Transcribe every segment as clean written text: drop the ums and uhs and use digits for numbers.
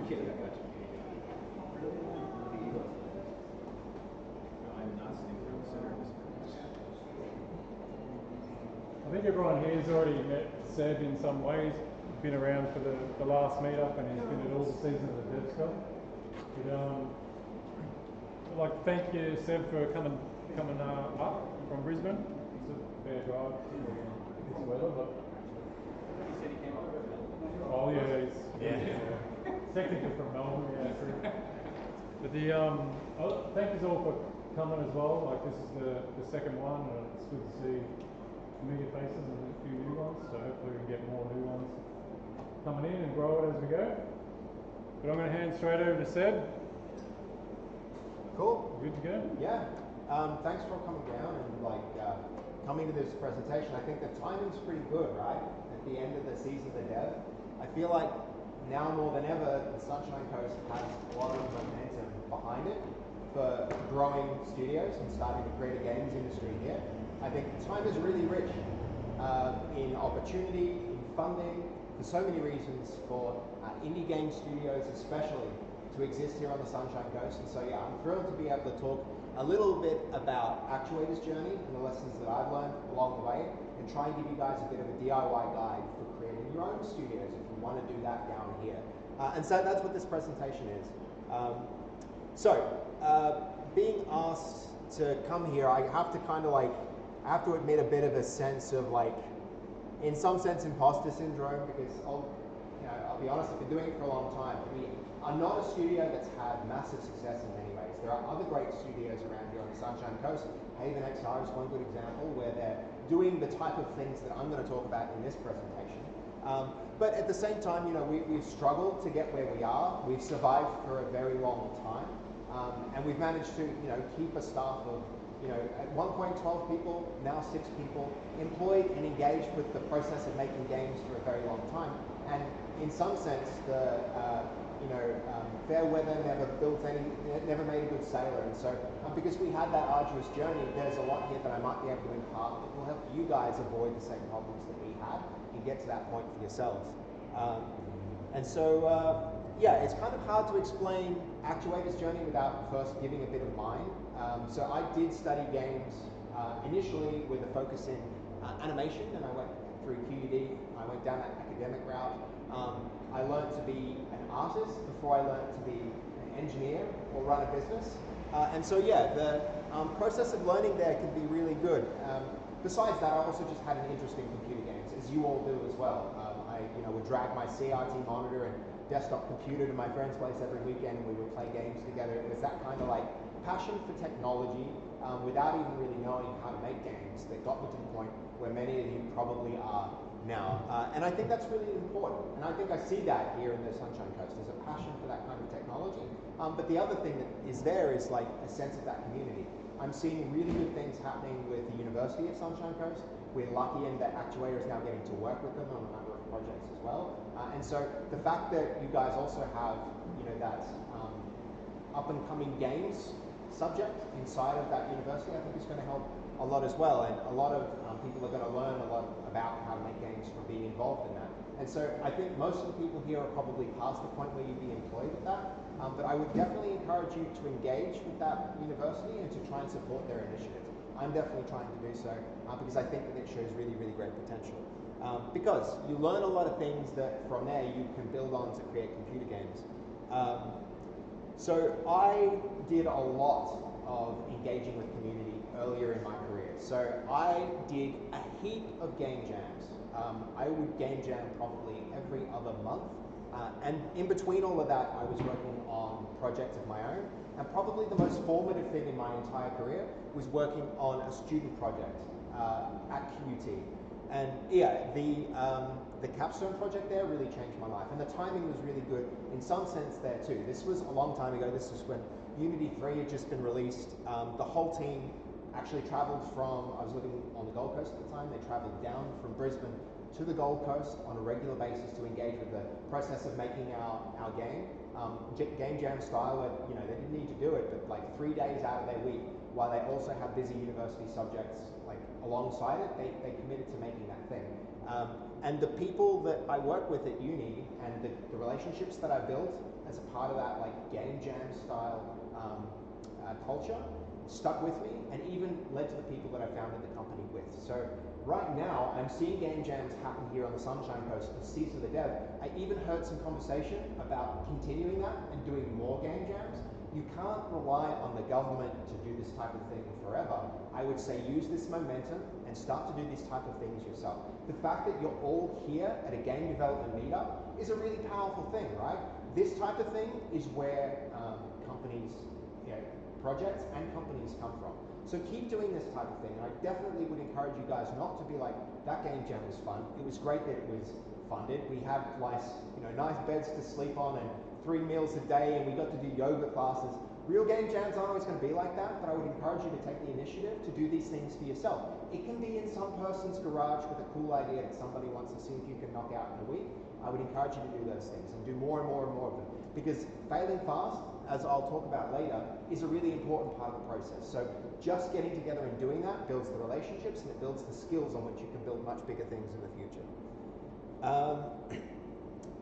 Yeah, I got you. I'm not sitting front and center. I think everyone here has already met Seb in some ways. He's been around for the last meetup and he's been at all the seasons of Dev Stuff. But I'd like to thank you, Seb, for coming up from Brisbane. It's a fair drive in this weather, but He said he came over with Melbourne. oh yeah, technically from Melbourne, yeah, true. But thank you all for coming as well. Like this is the second one, and it's good to see familiar faces and a few new ones. So hopefully we can get more new ones coming in and grow it as we go. But I'm going to hand straight over to Seb. Cool. Good to go? Yeah. Thanks for coming down and coming to this presentation. I think the timing's pretty good, right? At the end of the season of Dev. I feel like now more than ever, the Sunshine Coast has a lot of momentum behind it for growing studios and starting to create a games industry here. I think the time is really rich in opportunity, in funding, for so many reasons for indie game studios especially to exist here on the Sunshine Coast. And so yeah, I'm thrilled to be able to talk a little bit about Actuator's journey and the lessons that I've learned along the way, and try and give you guys a bit of a DIY guide for creating your own studios if you want to do that down here. And so that's what this presentation is. Being asked to come here, I have to I have to admit a bit of a sense of in some sense imposter syndrome, because I'll be honest, I've been doing it for a long time. We are not a studio that's had massive success in many ways. There are other great studios around here on the Sunshine Coast. Haven XR is one good example where they're doing the type of things that I'm going to talk about in this presentation. But at the same time, we've struggled to get where we are. We've survived for a very long time, and we've managed to keep a staff of at one point 12 people, now 6 people, employed and engaged with the process of making games for a very long time. And in some sense, the fair weather never made a good sailor. And so because we had that arduous journey, there's a lot here that I might be able to impart that will help you guys avoid the same problems that we had and get to that point for yourselves. Yeah, it's kind of hard to explain Actuator's journey without first giving a bit of mine. So I did study games initially with a focus in animation, and I went through QUD. I went down that academic route. I learned to be an artist before I learned to be an engineer or run a business. And so yeah, the process of learning there can be really good. Besides that, I also just had an interest in computer games, as you all do as well. I would drag my CRT monitor and desktop computer to my friend's place every weekend. We would play games together. It was that kind of passion for technology without even really knowing how to make games that got me to the point where many of you probably are now. And I think that's really important. And I think I see that here in the Sunshine Coast. There's a passion for that kind of technology. But the other thing that is there is a sense of that community. I'm seeing really good things happening with the University of Sunshine Coast. We're lucky in that Actuator is now getting to work with them on a number of projects as well. And so the fact that you guys also have that up-and-coming games subject inside of that university, I think is going to help a lot as well. And a lot of people are going to learn a lot about how to make games from being involved in that. And so I think most of the people here are probably past the point where you'd be employed with that. But I would definitely encourage you to engage with that university and to try and support their initiatives. I'm definitely trying to do so because I think that it shows really, really great potential. Because you learn a lot of things that from there you can build on to create computer games. So I did a lot of engaging with community earlier in my career. So I did a heap of game jams. I would game jam probably every other month. And in between all of that, I was working on projects of my own. And probably the most formative thing in my entire career was working on a student project at QUT. And yeah, the capstone project there really changed my life. And the timing was really good in some sense there too. This was a long time ago. This was when Unity 3 had just been released. The whole team actually traveled from, I was living on the Gold Coast at the time, they traveled down from Brisbane to the Gold Coast on a regular basis to engage with the process of making our game. Game jam style, where they didn't need to do it, but 3 days out of their week, while they also had busy university subjects alongside it, they committed to making that thing. And the people that I work with at uni and the relationships that I built as a part of that like game jam style culture stuck with me and even led to the people that I founded the company with. So right now, I'm seeing game jams happen here on the Sunshine Coast, the Seeds of the Dev. I even heard some conversation about continuing that and doing more game jams. You can't rely on the government to do this type of thing forever. I would say use this momentum and start to do these type of things yourself. The fact that you're all here at a game development meetup is a really powerful thing, right? This type of thing is where companies, projects and companies come from. So keep doing this type of thing, and I definitely would encourage you guys not to be like, that game jam was fun. It was great that it was funded. We have nice beds to sleep on and 3 meals a day, and we got to do yoga classes. Real game jams aren't always going to be like that, but I would encourage you to take the initiative to do these things for yourself. It can be in some person's garage with a cool idea that somebody wants to see if you can knock out in a week. I would encourage you to do those things and do more and more and more of them, because failing fast, as I'll talk about later, is a really important part of the process. So just getting together and doing that builds the relationships and it builds the skills on which you can build much bigger things in the future.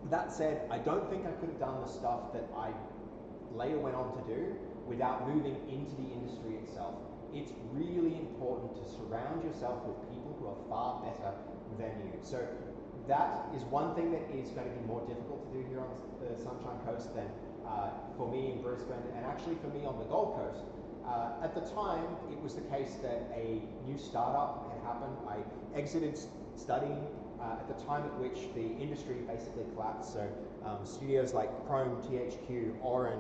That said, I don't think I could have done the stuff that I later went on to do without moving into the industry itself. It's really important to surround yourself with people who are far better than you. So that is one thing that is going to be more difficult to do here on the Sunshine Coast than for me in Brisbane, and actually for me on the Gold Coast. At the time, it was the case that a new startup had happened. I exited studying at the time at which the industry basically collapsed. So studios like Chrome, THQ, Oren,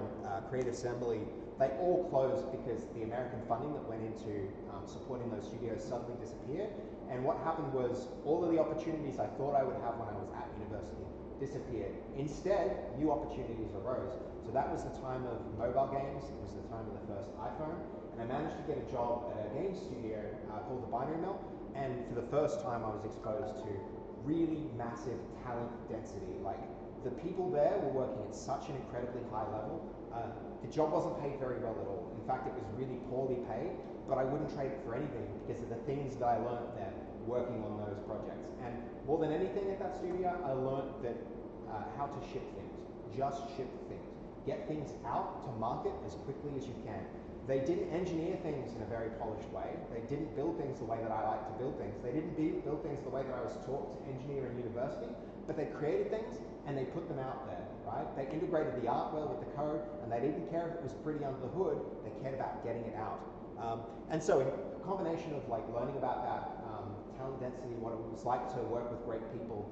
Creative Assembly, they all closed because the American funding that went into supporting those studios suddenly disappeared. And what happened was all of the opportunities I thought I would have when I was at university disappeared. Instead, new opportunities arose. So that was the time of mobile games, it was the time of the first iPhone, and I managed to get a job at a game studio called The Binary Mill, and for the first time I was exposed to really massive talent density. Like, the people there were working at such an incredibly high level. The job wasn't paid very well at all. In fact, it was really poorly paid, but I wouldn't trade it for anything because of the things that I learned there working on those projects. And more than anything at that studio, I learned that how to ship things. Just ship things. Get things out to market as quickly as you can. They didn't engineer things in a very polished way. They didn't build things the way that I like to build things. They didn't build things the way that I was taught to engineer in university, but they created things and they put them out there, right? They integrated the art well with the code, and they didn't care if it was pretty under the hood. They cared about getting it out. And so in a combination of like learning about that talent density, what it was like to work with great people,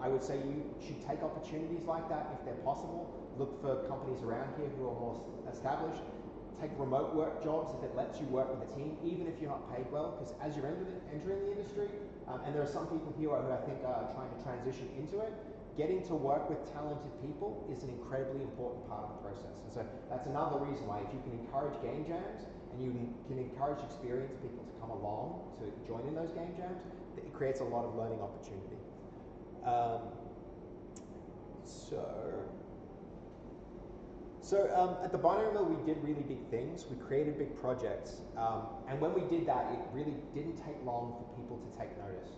I would say you should take opportunities like that if they're possible. Look for companies around here who are more established. Take remote work jobs if it lets you work with a team, even if you're not paid well, because as you're entering the industry, and there are some people here who I think are trying to transition into it, getting to work with talented people is an incredibly important part of the process. And so that's another reason why if you can encourage game jams and you can encourage experienced people to come along to join in those game jams, it creates a lot of learning opportunity. So at the Binary Mill, we did really big things. We created big projects. And when we did that, it really didn't take long for people to take notice.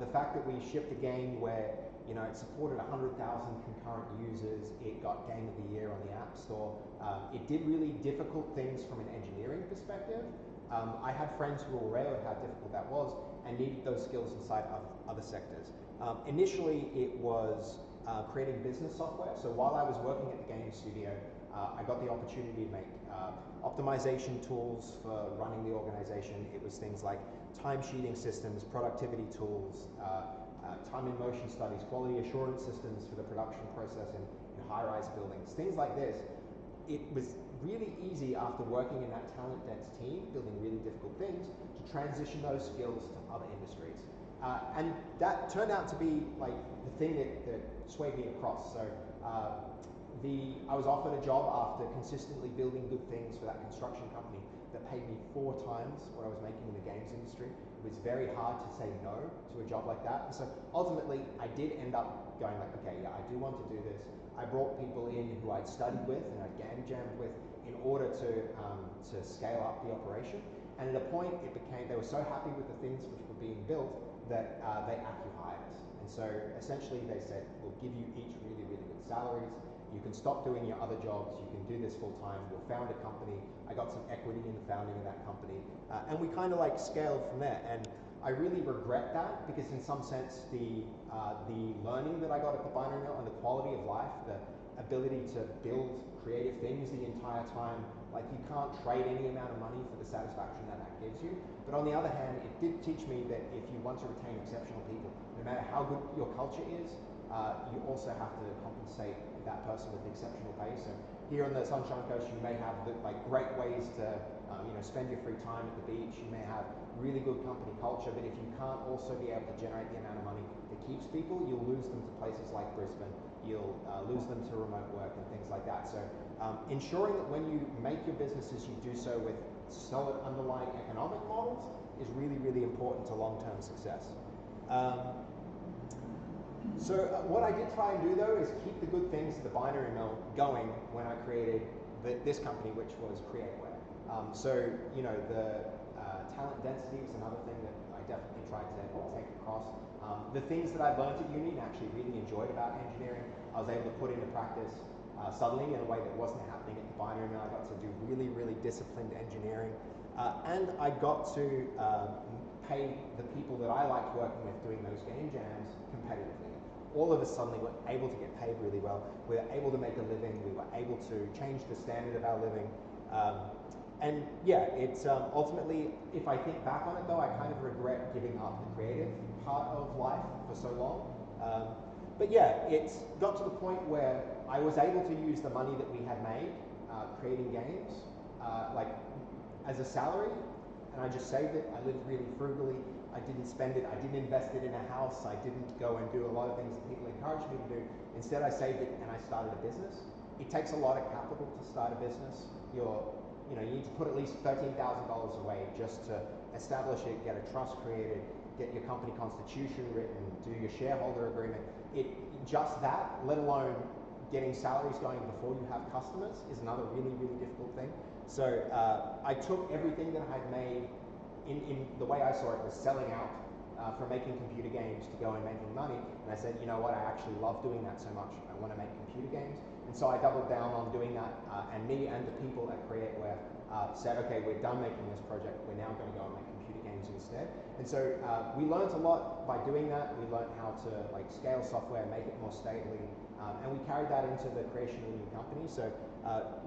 The fact that we shipped a game where it supported 100,000 concurrent users, it got Game of the Year on the App Store. It did really difficult things from an engineering perspective. I had friends who were aware of how difficult that was and needed those skills inside of other sectors. Initially, it was creating business software. So while I was working at the game studio, I got the opportunity to make optimization tools for running the organization. It was things like timesheeting systems, productivity tools, time and motion studies, quality assurance systems for the production process in high-rise buildings, things like this. It was really easy after working in that talent-dense team, building really difficult things, to transition those skills to other industries. And that turned out to be like the thing that swayed me across. So I was offered a job after consistently building good things for that construction company that paid me 4 times what I was making in the games industry. It was very hard to say no to a job like that. And so ultimately, I did end up going like, okay, yeah, I do want to do this. I brought people in who I'd studied with and I'd game jammed with in order to scale up the operation. And at a point, they were so happy with the things which were being built that they acqui-hired us. And And so essentially they said, we'll give you each really, really good salaries. You can stop doing your other jobs. You can do this full time. We'll found a company. I got some equity in the founding of that company. And we kind of like scaled from there. And I really regret that because in some sense, the learning that I got at the Binary Mill and the quality of life, the ability to build creative things the entire time, like you can't trade any amount of money for the satisfaction that that gives you. But on the other hand, it did teach me that if you want to retain exceptional people, no matter how good your culture is, you also have to compensate that person with exceptional pay. So here on the Sunshine Coast, you may have like great ways to spend your free time at the beach. You may have really good company culture, but if you can't also be able to generate the amount of money that keeps people, you'll lose them to places like Brisbane. You'll lose them to remote work and things like that. So ensuring that when you make your businesses, you do so with solid underlying economic models is really, really important to long-term success. So what I did try and do though is keep the good things of the Binary Mill going when I created this company, which was CreateWare. So the talent density was another thing that I definitely tried to take across. The things that I learned at uni and actually really enjoyed about engineering, I was able to put into practice suddenly in a way that wasn't happening at the Binary Mill. I got to do really, really disciplined engineering. And I got to pay the people that I liked working with doing those game jams competitively. All of us suddenly were able to get paid really well. We were able to make a living. We were able to change the standard of our living. And yeah, it's ultimately, if I think back on it though, I kind of regret giving up the creative part of life for so long. But yeah, it's got to the point where I was able to use the money that we had made creating games like as a salary, and I just saved it. I lived really frugally. I didn't spend it. I didn't invest it in a house. I didn't go and do a lot of things that people encouraged me to do. Instead, I saved it and I started a business. It takes a lot of capital to start a business. You need to put at least $13,000 away just to establish it, get a trust created, get your company constitution written, do your shareholder agreement. Just that, let alone getting salaries going before you have customers, is another really, really difficult thing. So I took everything that I had made in the way I saw it was selling out from making computer games to go and making money. And I said, you know what, I actually love doing that so much. I want to make computer games. And so I doubled down on doing that. And me and the people at CreateWare said, okay, we're done making this project. We're now going to go and make computer games instead. And so we learned a lot by doing that. We learned how to scale software, make it more stably. And we carried that into the creation of a new company. So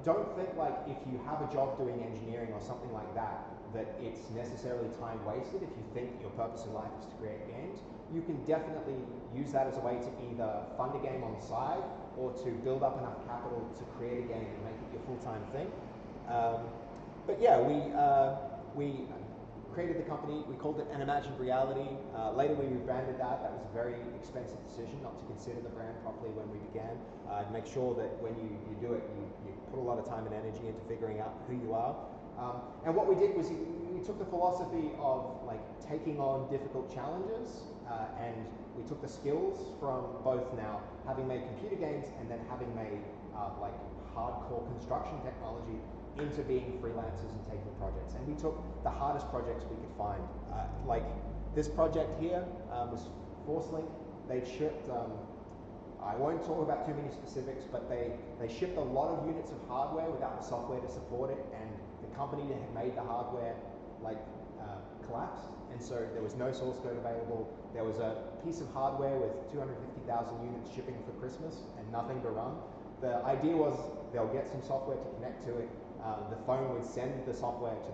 don't think like if you have a job doing engineering or something like that, that it's necessarily time wasted. If you think your purpose in life is to create games, you can definitely use that as a way to either fund a game on the side or to build up enough capital to create a game and make it your full-time thing. But yeah, we created the company. We called it An Imagined Reality. Later we rebranded that. That was a very expensive decision not to consider the brand properly when we began. Make sure that when you do it, you put a lot of time and energy into figuring out who you are. And what we did was we took the philosophy of taking on difficult challenges and we took the skills from both now having made computer games and then having made hardcore construction technology into being freelancers and taking projects. And we took the hardest projects we could find. Like this project here was ForceLink. They've shipped, I won't talk about too many specifics, but they shipped a lot of units of hardware without the software to support it, and the company that had made the hardware collapsed, and so there was no source code available. There was a piece of hardware with 250,000 units shipping for Christmas and nothing to run. The idea was they'll get some software to connect to it. The phone would send the software to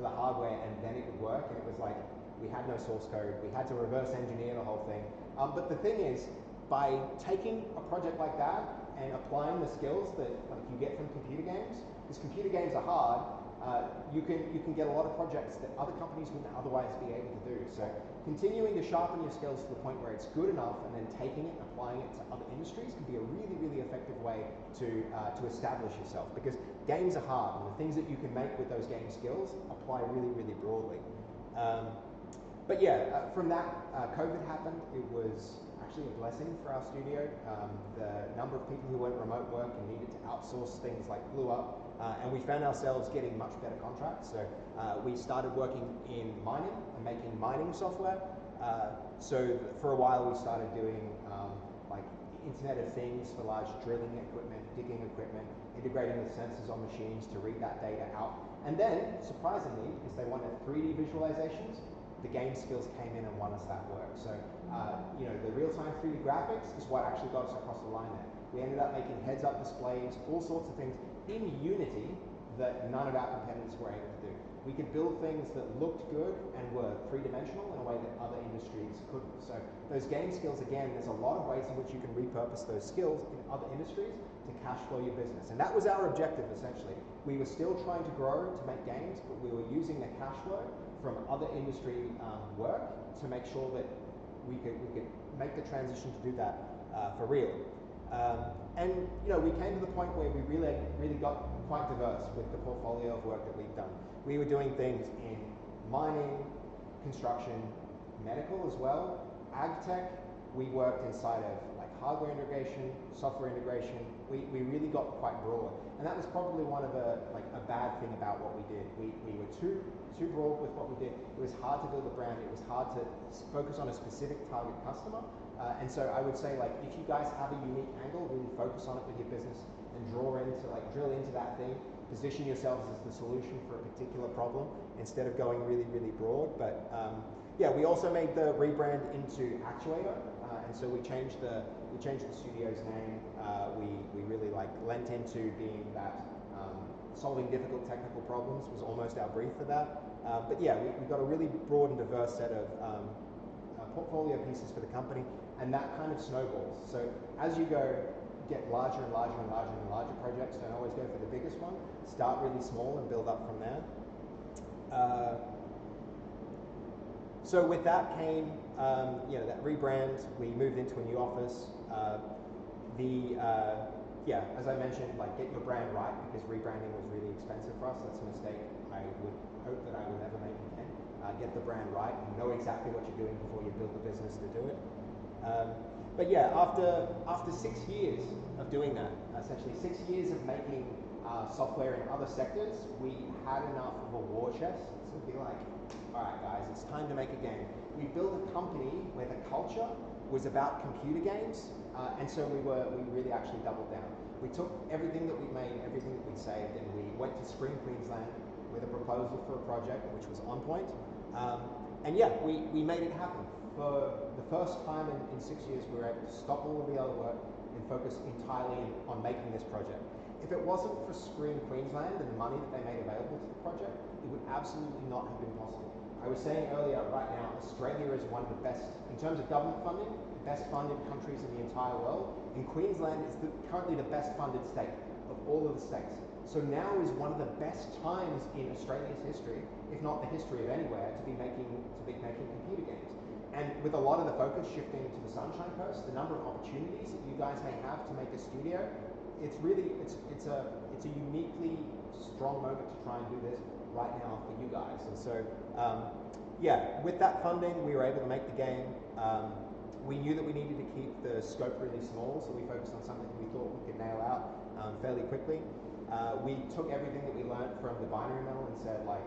the hardware, and then it would work. And it was like we had no source code. We had to reverse engineer the whole thing. But the thing is, by taking a project like that and applying the skills that you get from computer games, because computer games are hard, you can get a lot of projects that other companies wouldn't otherwise be able to do. So continuing to sharpen your skills to the point where it's good enough, and then taking it and applying it to other industries can be a really, really effective way to establish yourself. Because games are hard, and the things that you can make with those game skills apply really, really broadly. But yeah, from that, COVID happened. It was actually a blessing for our studio. The number of people who went remote work and needed to outsource things blew up. And we found ourselves getting much better contracts. So we started working in mining and making mining software. So for a while we started doing like Internet of Things for large drilling equipment, digging equipment, integrating with sensors on machines to read that data out. And then, surprisingly, because they wanted 3D visualizations, the game skills came in and won us that work. So, you know, the real-time 3D graphics is what actually got us across the line there. We ended up making heads-up displays, all sorts of things in Unity that none of our competitors were able to do. We could build things that looked good and were three-dimensional in a way that other industries couldn't. So those game skills, again, there's a lot of ways in which you can repurpose those skills in other industries to cash flow your business. And that was our objective, essentially. We were still trying to grow to make games, but we were using the cash flow from other industry work to make sure that we could make the transition to do that for real. And you know, we came to the point where we really got quite diverse with the portfolio of work that we've done. We were doing things in mining, construction, medical as well, ag tech. We worked inside of like hardware integration, software integration. We really got quite broad, and that was probably one of the like a bad thing about what we did. We were too broad with what we did. It was hard to build a brand. It was hard to focus on a specific target customer. And so I would say, like, if you guys have a unique angle, really focus on it with your business and drill into that thing. Position yourselves as the solution for a particular problem instead of going really, really broad. But yeah, we also made the rebrand into Actuator, and so we changed the studio's name. We really like lent into being that solving difficult technical problems was almost our brief for that. But yeah, we've got a really broad and diverse set of portfolio pieces for the company, and that kind of snowballs. So as you get larger and larger and larger and larger projects, don't always go for the biggest one. Start really small and build up from there. So with that came, you know, that rebrand. We moved into a new office. Yeah, as I mentioned, like get your brand right, because rebranding was really expensive for us. That's a mistake I would hope that I will never make again. Get the brand right and know exactly what you're doing before you build the business to do it. But yeah, after 6 years of doing that, essentially 6 years of making software in other sectors, we had enough of a war chest to be like, all right guys, it's time to make a game. We built a company where the culture was about computer games, and so we really actually doubled down. We took everything that we made, everything that we saved, and we went to Screen Queensland with a proposal for a project which was on point. And yeah, we made it happen. For the first time in 6 years, we were able to stop all of the other work and focus entirely on making this project. If it wasn't for Screen Queensland and the money that they made available to the project, it would absolutely not have been possible. I was saying earlier, right now, Australia is one of the best, in terms of government funding, the best funded countries in the entire world, and Queensland is currently the best funded state of all of the states. So now is one of the best times in Australia's history, if not the history of anywhere, to be making computer games. And with a lot of the focus shifting to the Sunshine Coast, the number of opportunities that you guys may have to make a studio, it's a uniquely strong moment to try and do this right now for you guys. And so, yeah, with that funding, we were able to make the game. We knew that we needed to keep the scope really small, so we focused on something we thought we could nail out fairly quickly. We took everything that we learned from the binary mill and said, like,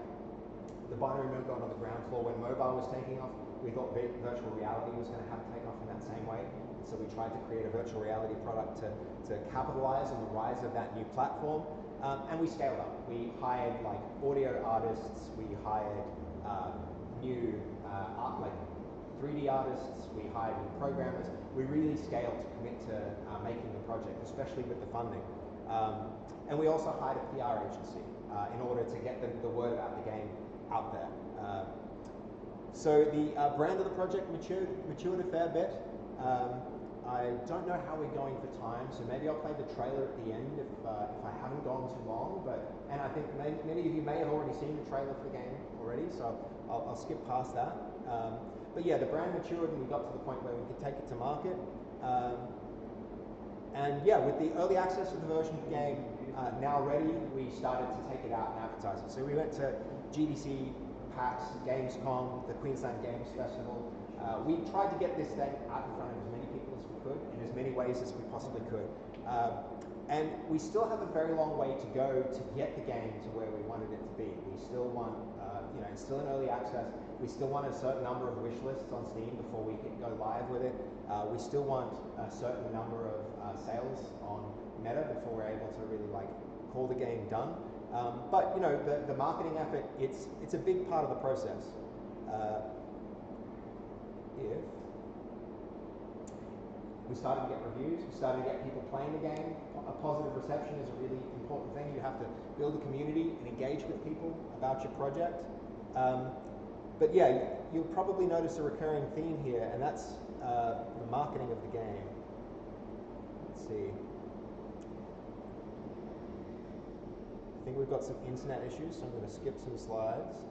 the binary mill got on the ground floor when mobile was taking off. We thought virtual reality was going to have to take off in that same way. So we tried to create a virtual reality product to capitalize on the rise of that new platform. And we scaled up. We hired like audio artists, we hired new art, like 3D artists, we hired new programmers. We really scaled to commit to making the project, especially with the funding. And we also hired a PR agency in order to get the word about the game out there. So the brand of the project matured a fair bit. I don't know how we're going for time, so maybe I'll play the trailer at the end if I haven't gone too long. And I think many of you may have already seen the trailer for the game already, so I'll skip past that. But yeah, the brand matured and we got to the point where we could take it to market. And yeah, with the early access of the version of the game now ready, we started to take it out and advertise it. So we went to GDC, PAX, Gamescom, the Queensland Games Festival. We tried to get this thing out in front of as many people as we could in as many ways as we possibly could. And we still have a very long way to go to get the game to where we wanted it to be. We still want, you know, it's still in early access. We still want a certain number of wish lists on Steam before we can go live with it. We still want a certain number of sales on Meta before we're able to really like call the game done. But you know, the marketing effort, it's a big part of the process. If we started to get reviews, we started to get people playing the game. A positive reception is a really important thing. You have to build a community and engage with people about your project. But yeah, you'll probably notice a recurring theme here, and that's the marketing of the game. Let's see. I think we've got some internet issues, so I'm going to skip some slides.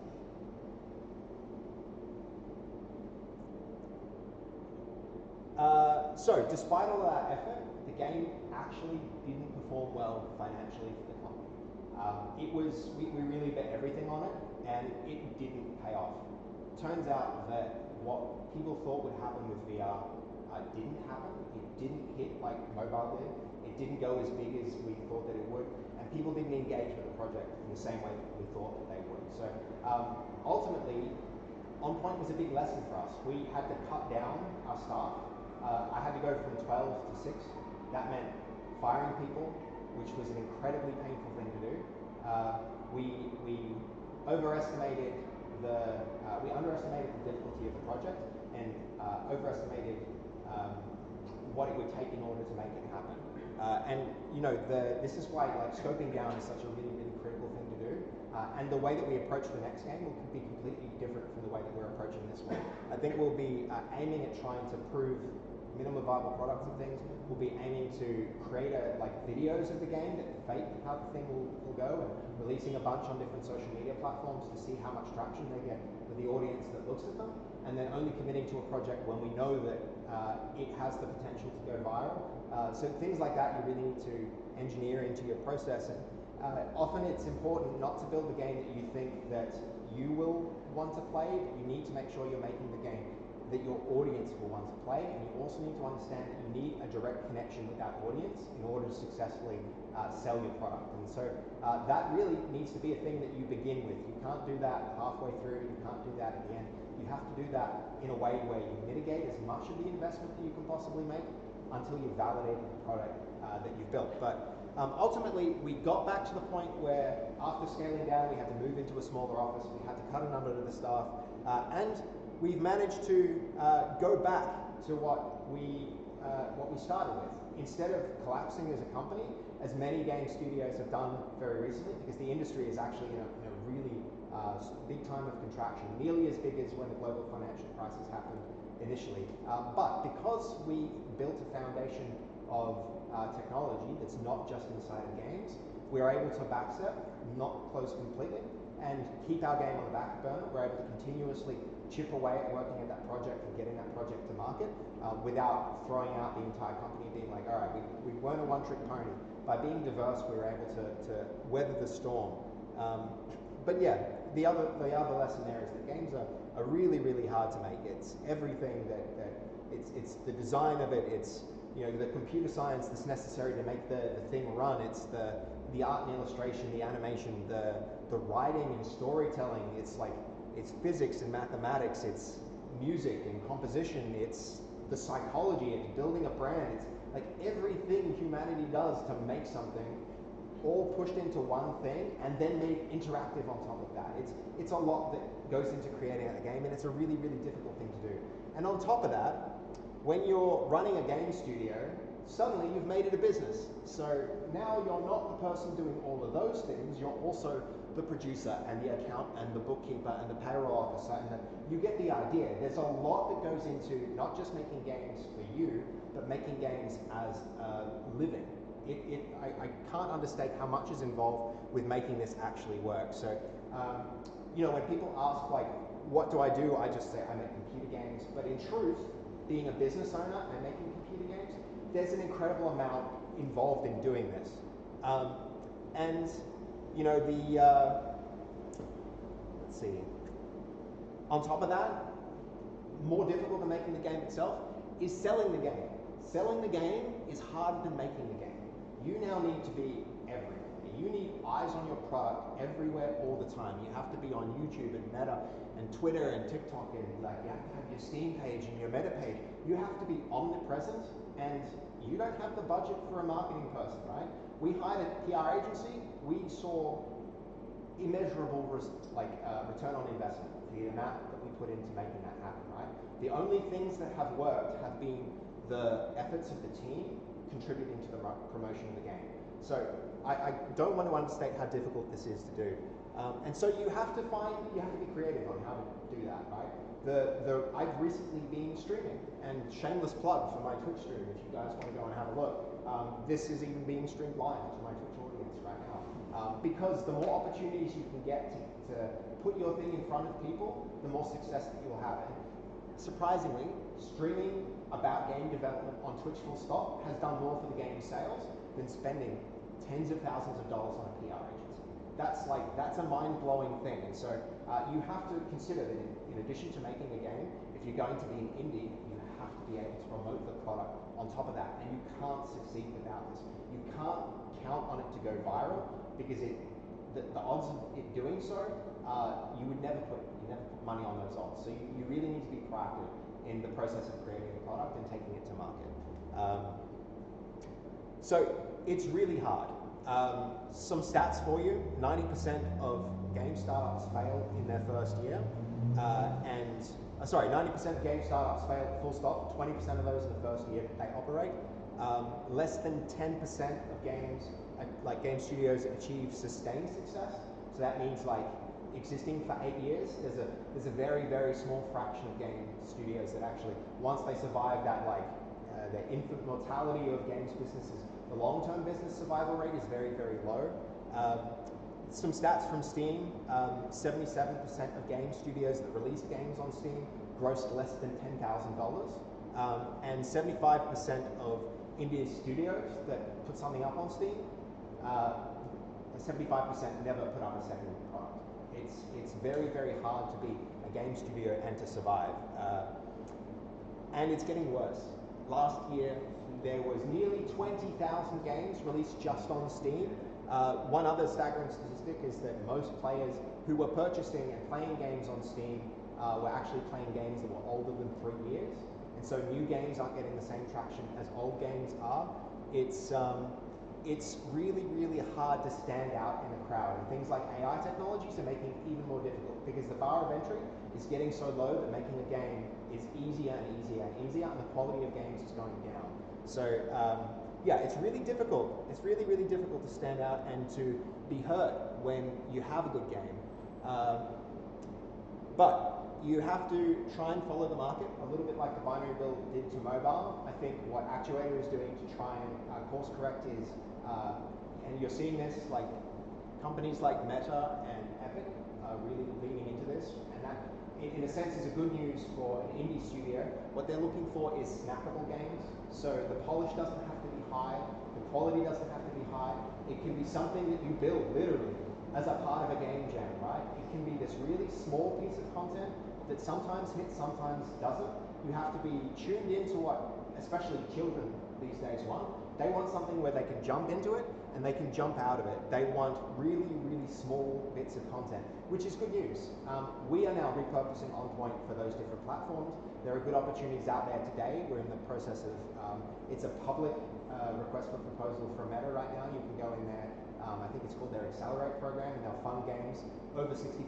So, despite all that effort, the game actually didn't perform well financially for the company. We really bet everything on it, and it didn't pay off. Turns out that what people thought would happen with VR didn't happen. It didn't hit like mobile did. It didn't go as big as we thought that it would, and people didn't engage with the project in the same way that we thought that they would. So, ultimately, On Point was a big lesson for us. We had to cut down our staff. I had to go from 12 to 6. That meant firing people, which was an incredibly painful thing to do. We underestimated the difficulty of the project and overestimated what it would take in order to make it happen. And you know, this is why like scoping down is such a really, really critical thing to do. And the way that we approach the next game will be completely different from the way that we're approaching this one. I think we'll be aiming at trying to prove minimum viable products and things. We'll be aiming to create like videos of the game that fake how the thing will go, and releasing a bunch on different social media platforms to see how much traction they get with the audience that looks at them, and then only committing to a project when we know that it has the potential to go viral. So things like that you really need to engineer into your process. And often it's important not to build a game that you think that you will want to play, but you need to make sure you're making the game that your audience will want to play, and you also need to understand that you need a direct connection with that audience in order to successfully sell your product. And so that really needs to be a thing that you begin with. You can't do that halfway through, you can't do that at the end. You have to do that in a way where you mitigate as much of the investment that you can possibly make until you've validated the product that you've built. But ultimately, we got back to the point where after scaling down, we had to move into a smaller office, we had to cut a number of the staff, and we've managed to go back to what we started with. Instead of collapsing as a company, as many game studios have done very recently, because the industry is actually in a really big time of contraction, nearly as big as when the global financial crisis happened initially. But because we built a foundation of technology that's not just inside of games, we're able to backstep, not close completely, and keep our game on the back burner. We're able to continuously chip away at working at that project and getting that project to market without throwing out the entire company, being like, all right, we weren't a one-trick pony. By being diverse, we were able to weather the storm. But yeah, the other lesson there is that games are really, really hard to make. It's everything it's the design of it, it's the computer science that's necessary to make the thing run, it's the art and illustration, the animation, the writing and storytelling, it's physics and mathematics, it's music and composition, it's the psychology, it's building a brand, it's like everything humanity does to make something, all pushed into one thing and then made interactive on top of that. It's a lot that goes into creating a game, and it's a really, really difficult thing to do. And on top of that, when you're running a game studio, suddenly you've made it a business. So now you're not the person doing all of those things, you're also the producer and the account and the bookkeeper and the payroll officer, and you get the idea. There's a lot that goes into not just making games for you, but making games as a living. I can't understate how much is involved with making this actually work. So, when people ask what do, I just say I make computer games. But in truth, being a business owner and making computer games, there's an incredible amount involved in doing this. Let's see. On top of that, more difficult than making the game itself is selling the game. Selling the game is harder than making the game. You now need to be everywhere. community. You need eyes on your product everywhere all the time. You have to be on YouTube and Meta and Twitter and TikTok, and like you have to have your Steam page and your Meta page. You have to be omnipresent, and you don't have the budget for a marketing person, right? We hired a PR agency. We saw immeasurable return on investment for the amount that we put into making that happen, right? The only things that have worked have been the efforts of the team contributing to the promotion of the game. So I don't want to understate how difficult this is to do. And so you have to be creative on how to do that, right? I've recently been streaming, and shameless plug for my Twitch stream if you guys want to go and have a look. This is even being streamed live to my Twitch audience right now. Because the more opportunities you can get to put your thing in front of people, the more success that you'll have. And surprisingly, streaming about game development on Twitch full stop has done more for the game sales than spending tens of thousands of dollars on a PR agency. That's a mind-blowing thing. And so you have to consider that in addition to making a game, if you're going to be an indie, you have to be able to promote the product on top of that. And you can't succeed without this. You can't count on it to go viral, because the odds of it doing so, you never put money on those odds. So you really need to be proactive in the process of creating a product and taking it to market. So it's really hard. Some stats for you: 90% of game startups fail in their first year, 90% of game startups fail full stop. 20% of those in the first year that they operate. Less than 10% of games, like game studios, achieve sustained success. So that means like existing for 8 years. There's a very, very small fraction of game studios that actually, once they survive that, the infant mortality of games businesses, the long-term business survival rate is very, very low. Some stats from Steam: 77% of game studios that release games on Steam grossed less than $10,000, and 75% of indie studios that put something up on Steam, 75% never put up a second product. It's very, very hard to be a game studio and to survive. And it's getting worse. Last year, there was nearly 20,000 games released just on Steam. One other staggering statistic is that most players who were purchasing and playing games on Steam were actually playing games that were older than 3 years. And so new games aren't getting the same traction as old games are. It's really, really hard to stand out in a crowd. And things like AI technologies are making it even more difficult, because the bar of entry is getting so low that making a game is easier and easier and easier, and the quality of games is going down. So yeah, it's really difficult. It's really, really difficult to stand out and to be heard when you have a good game. But you have to try and follow the market, a little bit like the binary build did to mobile. I think what Actuator is doing to try and course correct is, and you're seeing this, like companies like Meta and Epic are really leaning into this, and that in a sense is a good news for an indie studio. What they're looking for is snackable games, so the polish doesn't have to be high, the quality doesn't have to be high. It can be something that you build literally as a part of a game jam, right? It can be this really small piece of content that sometimes hits, sometimes doesn't. You have to be tuned into what, especially children these days want. They want something where they can jump into it and they can jump out of it. They want really, really small bits of content, which is good news. We are now repurposing OnPoint for those different platforms. There are good opportunities out there today. We're in the process of, it's a public request for proposal for Meta right now. You can go in there. I think it's called their Accelerate program, and they'll fund games over $65,000 in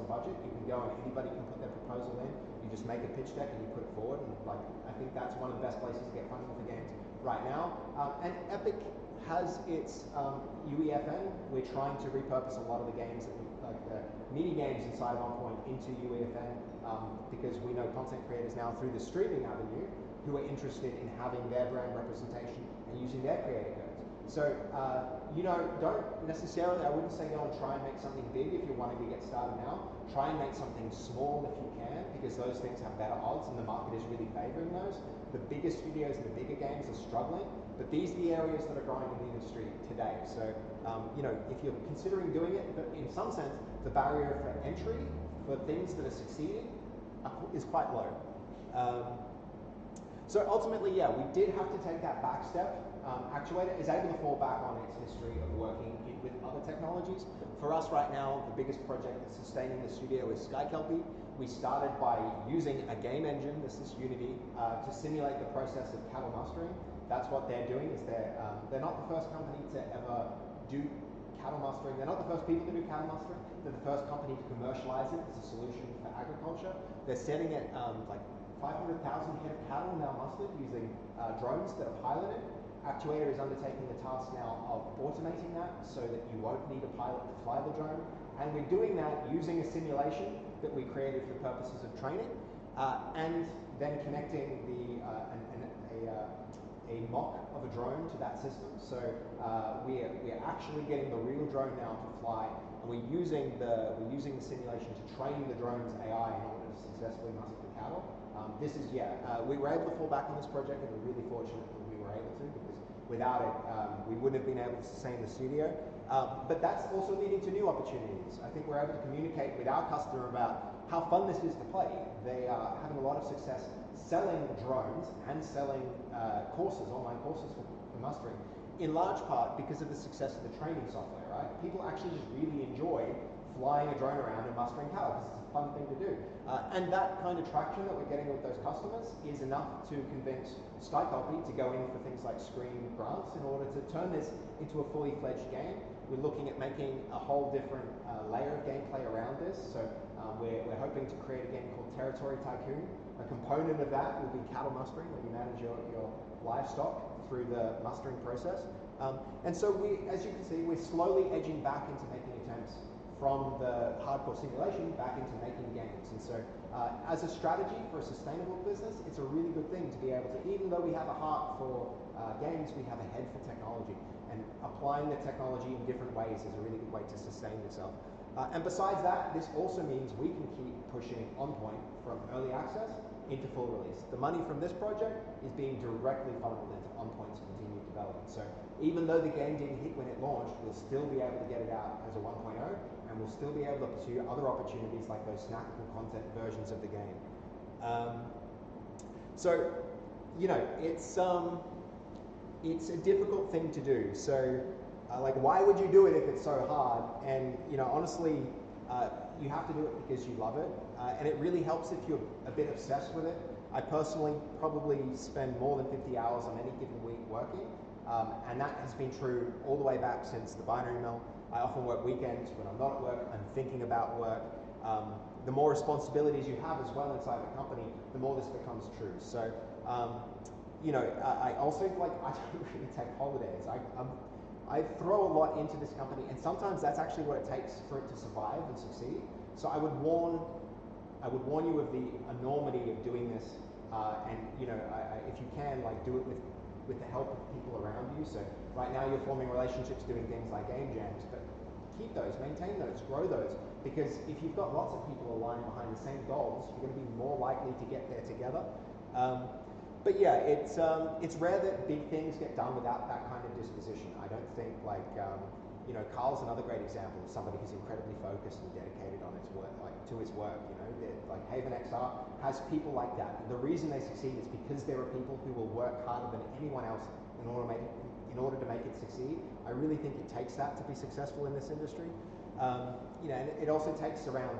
budget. You can go and anybody can put their proposal in. You just make a pitch deck and you put it forward. And I think that's one of the best places to get funding for games right now. And Epic has its UEFN. We're trying to repurpose a lot of the games, like the mini games inside of OnPoint, into UEFN because we know content creators now through the streaming avenue who are interested in having their brand representation and using their creative codes. So, don't necessarily, I wouldn't say go and try and make something big if you're wanting to get started now. Try and make something small if you can, because those things have better odds and the market is really favoring those. The bigger studios and the bigger games are struggling, but these are the areas that are growing in the industry today. So, if you're considering doing it, but in some sense, the barrier for entry for things that are succeeding is quite low. So ultimately, yeah, we did have to take that back step. actuator is able to fall back on its history of working with other technologies. For us right now, the biggest project that's sustaining the studio is SkyKelpie. We started by using a game engine, this is Unity, to simulate the process of cattle mustering. That's what they're doing, is they're not the first company to ever do cattle mustering. They're not the first people to do cattle mustering. They're the first company to commercialize it as a solution for agriculture. They're setting it like 500,000 head of cattle now mustered using drones that are piloted. Actuator is undertaking the task now of automating that so that you won't need a pilot to fly the drone. And we're doing that using a simulation that we created for purposes of training, and then connecting a mock of a drone to that system. So we're actually getting the real drone now to fly, and we're using the simulation to train the drone's AI in order to successfully muster the cattle. We were able to fall back on this project, and we're really fortunate that we were able to, because without it, we wouldn't have been able to sustain the studio. But that's also leading to new opportunities. I think we're able to communicate with our customer about how fun this is to play. They are having a lot of success selling drones and selling online courses for mustering, in large part because of the success of the training software, right? People actually just really enjoy flying a drone around and mustering cattle because it's a fun thing to do. And that kind of traction that we're getting with those customers is enough to convince SkyKelpie to go in for things like screen grants in order to turn this into a fully fledged game. We're looking at making a whole different layer of gameplay around this. So we're hoping to create a game called Territory Tycoon. A component of that will be cattle mustering, where you manage your livestock through the mustering process. And so as you can see, we're slowly edging back into making attempts from the hardcore simulation back into making games. And so as a strategy for a sustainable business, it's a really good thing to be able to, even though we have a heart for games, we have a head for technology. And applying the technology in different ways is a really good way to sustain yourself. And besides that, this also means we can keep pushing On Point from early access into full release. The money from this project is being directly funneled into On Point's continued development. So even though the game didn't hit when it launched, we'll still be able to get it out as a 1.0, and we'll still be able to pursue other opportunities like those snackable content versions of the game. It's a difficult thing to do. So like, why would you do it if it's so hard? And honestly, you have to do it because you love it, and it really helps if you're a bit obsessed with it. I personally probably spend more than 50 hours on any given week working, and that has been true all the way back since the binary mill. I often work weekends. When I'm not at work, I'm thinking about work. The more responsibilities you have as well inside the company, the more this becomes true. So, I also I don't really take holidays. I throw a lot into this company, and sometimes that's actually what it takes for it to survive and succeed. So I would warn you of the enormity of doing this, and if you can, do it with the help of people around you. So right now you're forming relationships doing things like game jams, but keep those, maintain those, grow those, because if you've got lots of people aligned behind the same goals, you're going to be more likely to get there together. But yeah, it's rare that big things get done without that kind of disposition. I don't think Carl's another great example of somebody who's incredibly focused and dedicated on his work, to his work. Haven XR has people like that. And the reason they succeed is because there are people who will work harder than anyone else in order to make it succeed. I really think it takes that to be successful in this industry. And it also takes around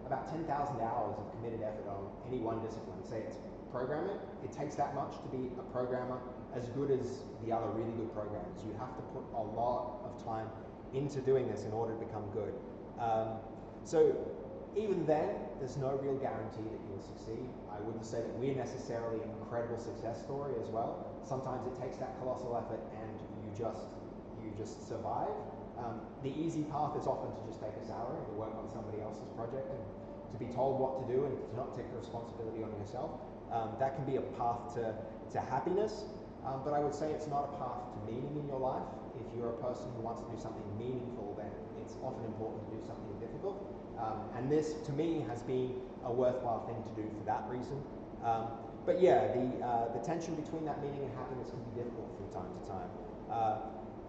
about 10,000 hours of committed effort on any one discipline. Say it's programming, it takes that much to be a programmer as good as the other really good programmers. You have to put a lot of time into doing this in order to become good. So even then, there's no real guarantee that you will succeed. I wouldn't say that we're necessarily an incredible success story as well. Sometimes it takes that colossal effort and you just survive. The easy path is often to just take a salary and to work on somebody else's project and to be told what to do and to not take the responsibility on yourself. That can be a path to happiness, but I would say it's not a path to meaning in your life. If you're a person who wants to do something meaningful, then it's often important to do something difficult. And this, to me, has been a worthwhile thing to do for that reason. But yeah, the tension between that meaning and happiness can be difficult from time to time.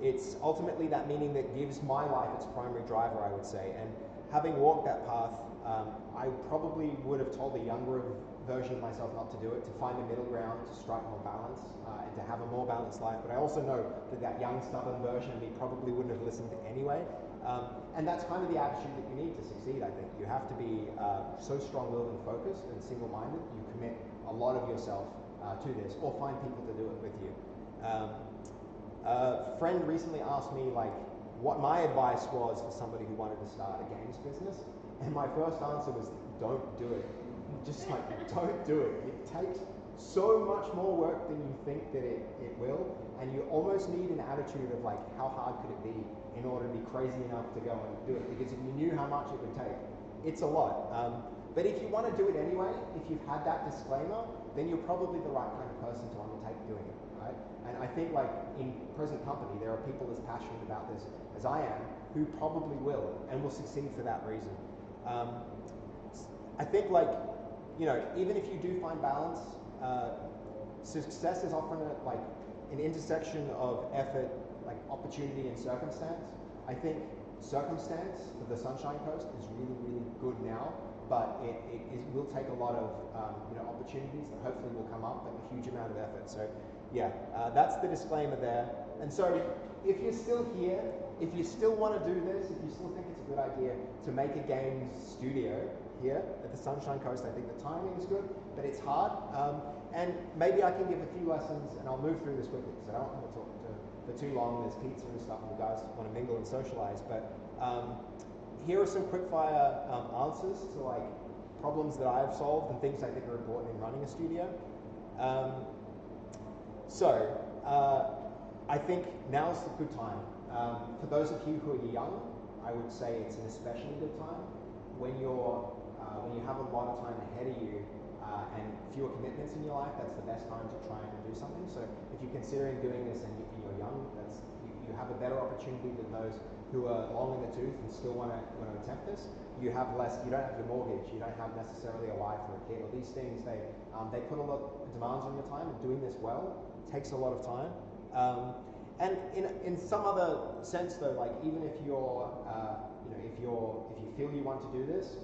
It's ultimately that meaning that gives my life its primary driver, I would say. And having walked that path, I probably would have told a younger version of myself not to do it, to find the middle ground, to strike more balance, and to have a more balanced life. But I also know that that young, stubborn version of me probably wouldn't have listened anyway. And that's kind of the attitude that you need to succeed, I think. You have to be so strong-willed and focused and single-minded, you commit a lot of yourself to this, or find people to do it with you. A friend recently asked me, like, what my advice was for somebody who wanted to start a games business, and my first answer was, don't do it. Just like, don't do it. It takes so much more work than you think that it will, and you almost need an attitude of like, how hard could it be in order to be crazy enough to go and do it? Because if you knew how much it would take, it's a lot. But if you want to do it anyway, if you've had that disclaimer, then you're probably the right kind of person to undertake doing it, right? And I think like in present company, there are people as passionate about this as I am, who probably will and will succeed for that reason. I think like, you know, even if you do find balance, success is often like an intersection of effort, like opportunity and circumstance. I think circumstance for the Sunshine Coast is really, really good now, but it will take a lot of you know, opportunities that hopefully will come up, but a huge amount of effort. So yeah, that's the disclaimer there. And so if you're still here, if you still want to do this, if you still think it's a good idea to make a games studio here at the Sunshine Coast, I think the timing is good, but it's hard. And maybe I can give a few lessons, and I'll move through this quickly because I don't want to talk for too long. There's pizza and stuff, and you guys want to mingle and socialize. But here are some quick-fire answers to like problems that I've solved and things I think are important in running a studio. I think now's a good time. For those of you who are young, I would say it's an especially good time. When you have a lot of time ahead of you and fewer commitments in your life, that's the best time to try and do something. So if you're considering doing this and you're young, you have a better opportunity than those who are long in the tooth and still want to attempt this. You have less. You don't have your mortgage. You don't have necessarily a wife or a kid. Or these things, they put a lot of demands on your time. And doing this well takes a lot of time. And in some other sense, though, like even if you're if you feel you want to do this,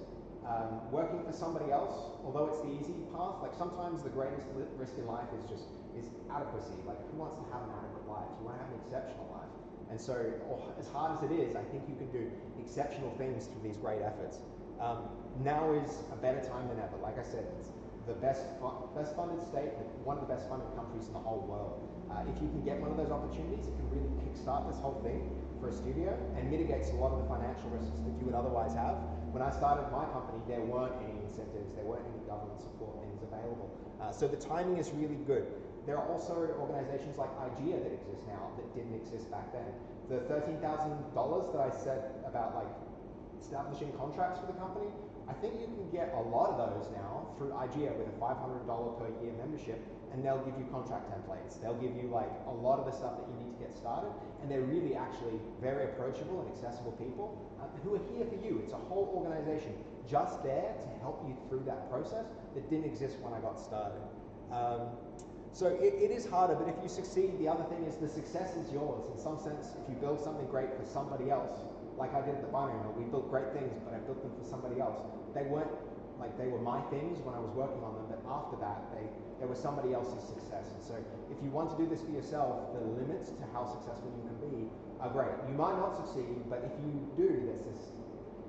working for somebody else, although it's the easy path, like sometimes the greatest risk in life is adequacy. Like who wants to have an adequate life? You want to have an exceptional life. And so, as hard as it is, I think you can do exceptional things through these great efforts. Now is a better time than ever. Like I said, it's the best funded state, one of the best funded countries in the whole world. If you can get one of those opportunities, it can really kickstart this whole thing for a studio and mitigates a lot of the financial risks that you would otherwise have. When I started my company, there weren't any incentives, there weren't any government support things available. So the timing is really good. There are also organizations like IGEA that exist now that didn't exist back then. The $13,000 that I said about like establishing contracts for the company, I think you can get a lot of those now through IGEA with a $500 per year membership, and they'll give you contract templates. They'll give you like a lot of the stuff that you need to get started, and they're really actually very approachable and accessible people who are here for you. It's a whole organization just there to help you through that process that didn't exist when I got started. So it is harder, but if you succeed, the other thing is the success is yours. In some sense, if you build something great for somebody else, like I did at the binary mill, we built great things, but I built them for somebody else. They weren't like they were my things when I was working on them, but after that, they were somebody else's success. And so if you want to do this for yourself, the limits to how successful you can be are great. You might not succeed, but if you do, there's this,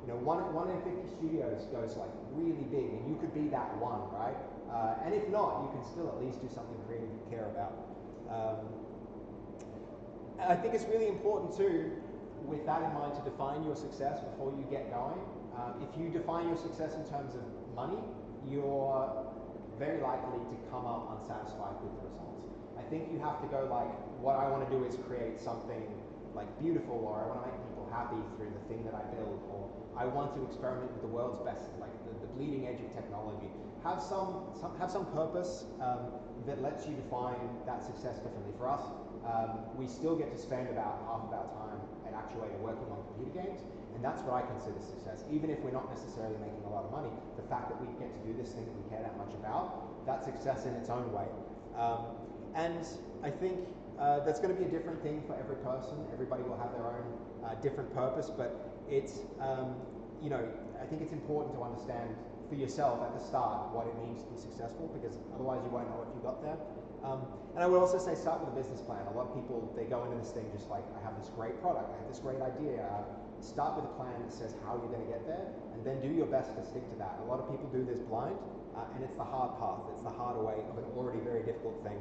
one in 50 studios goes like really big, and you could be that one, right? And if not, you can still at least do something creative you care about. I think it's really important too, with that in mind, to define your success before you get going. If you define your success in terms of money, you're very likely to come up unsatisfied with the results. I think you have to go like, what I want to do is create something like beautiful, or I want to make people happy through the thing that I build, or I want to experiment with the world's best, like the bleeding edge of technology. Have some purpose that lets you define that success differently. For us, we still get to spend about half of our time at Actuator working on computer games, and that's what I consider success. Even if we're not necessarily making a lot of money, the fact that we get to do this thing that we care that much about, that's success in its own way. And I think that's going to be a different thing for every person. Everybody will have their own different purpose, but it's, I think it's important to understand for yourself at the start what it means to be successful, because otherwise you won't know if you got there. And I would also say start with a business plan. A lot of people, they go into this thing just like, I have this great product, I have this great idea. Start with a plan that says how you're going to get there, and then do your best to stick to that. A lot of people do this blind, and it's the hard path. It's the harder way of an already very difficult thing.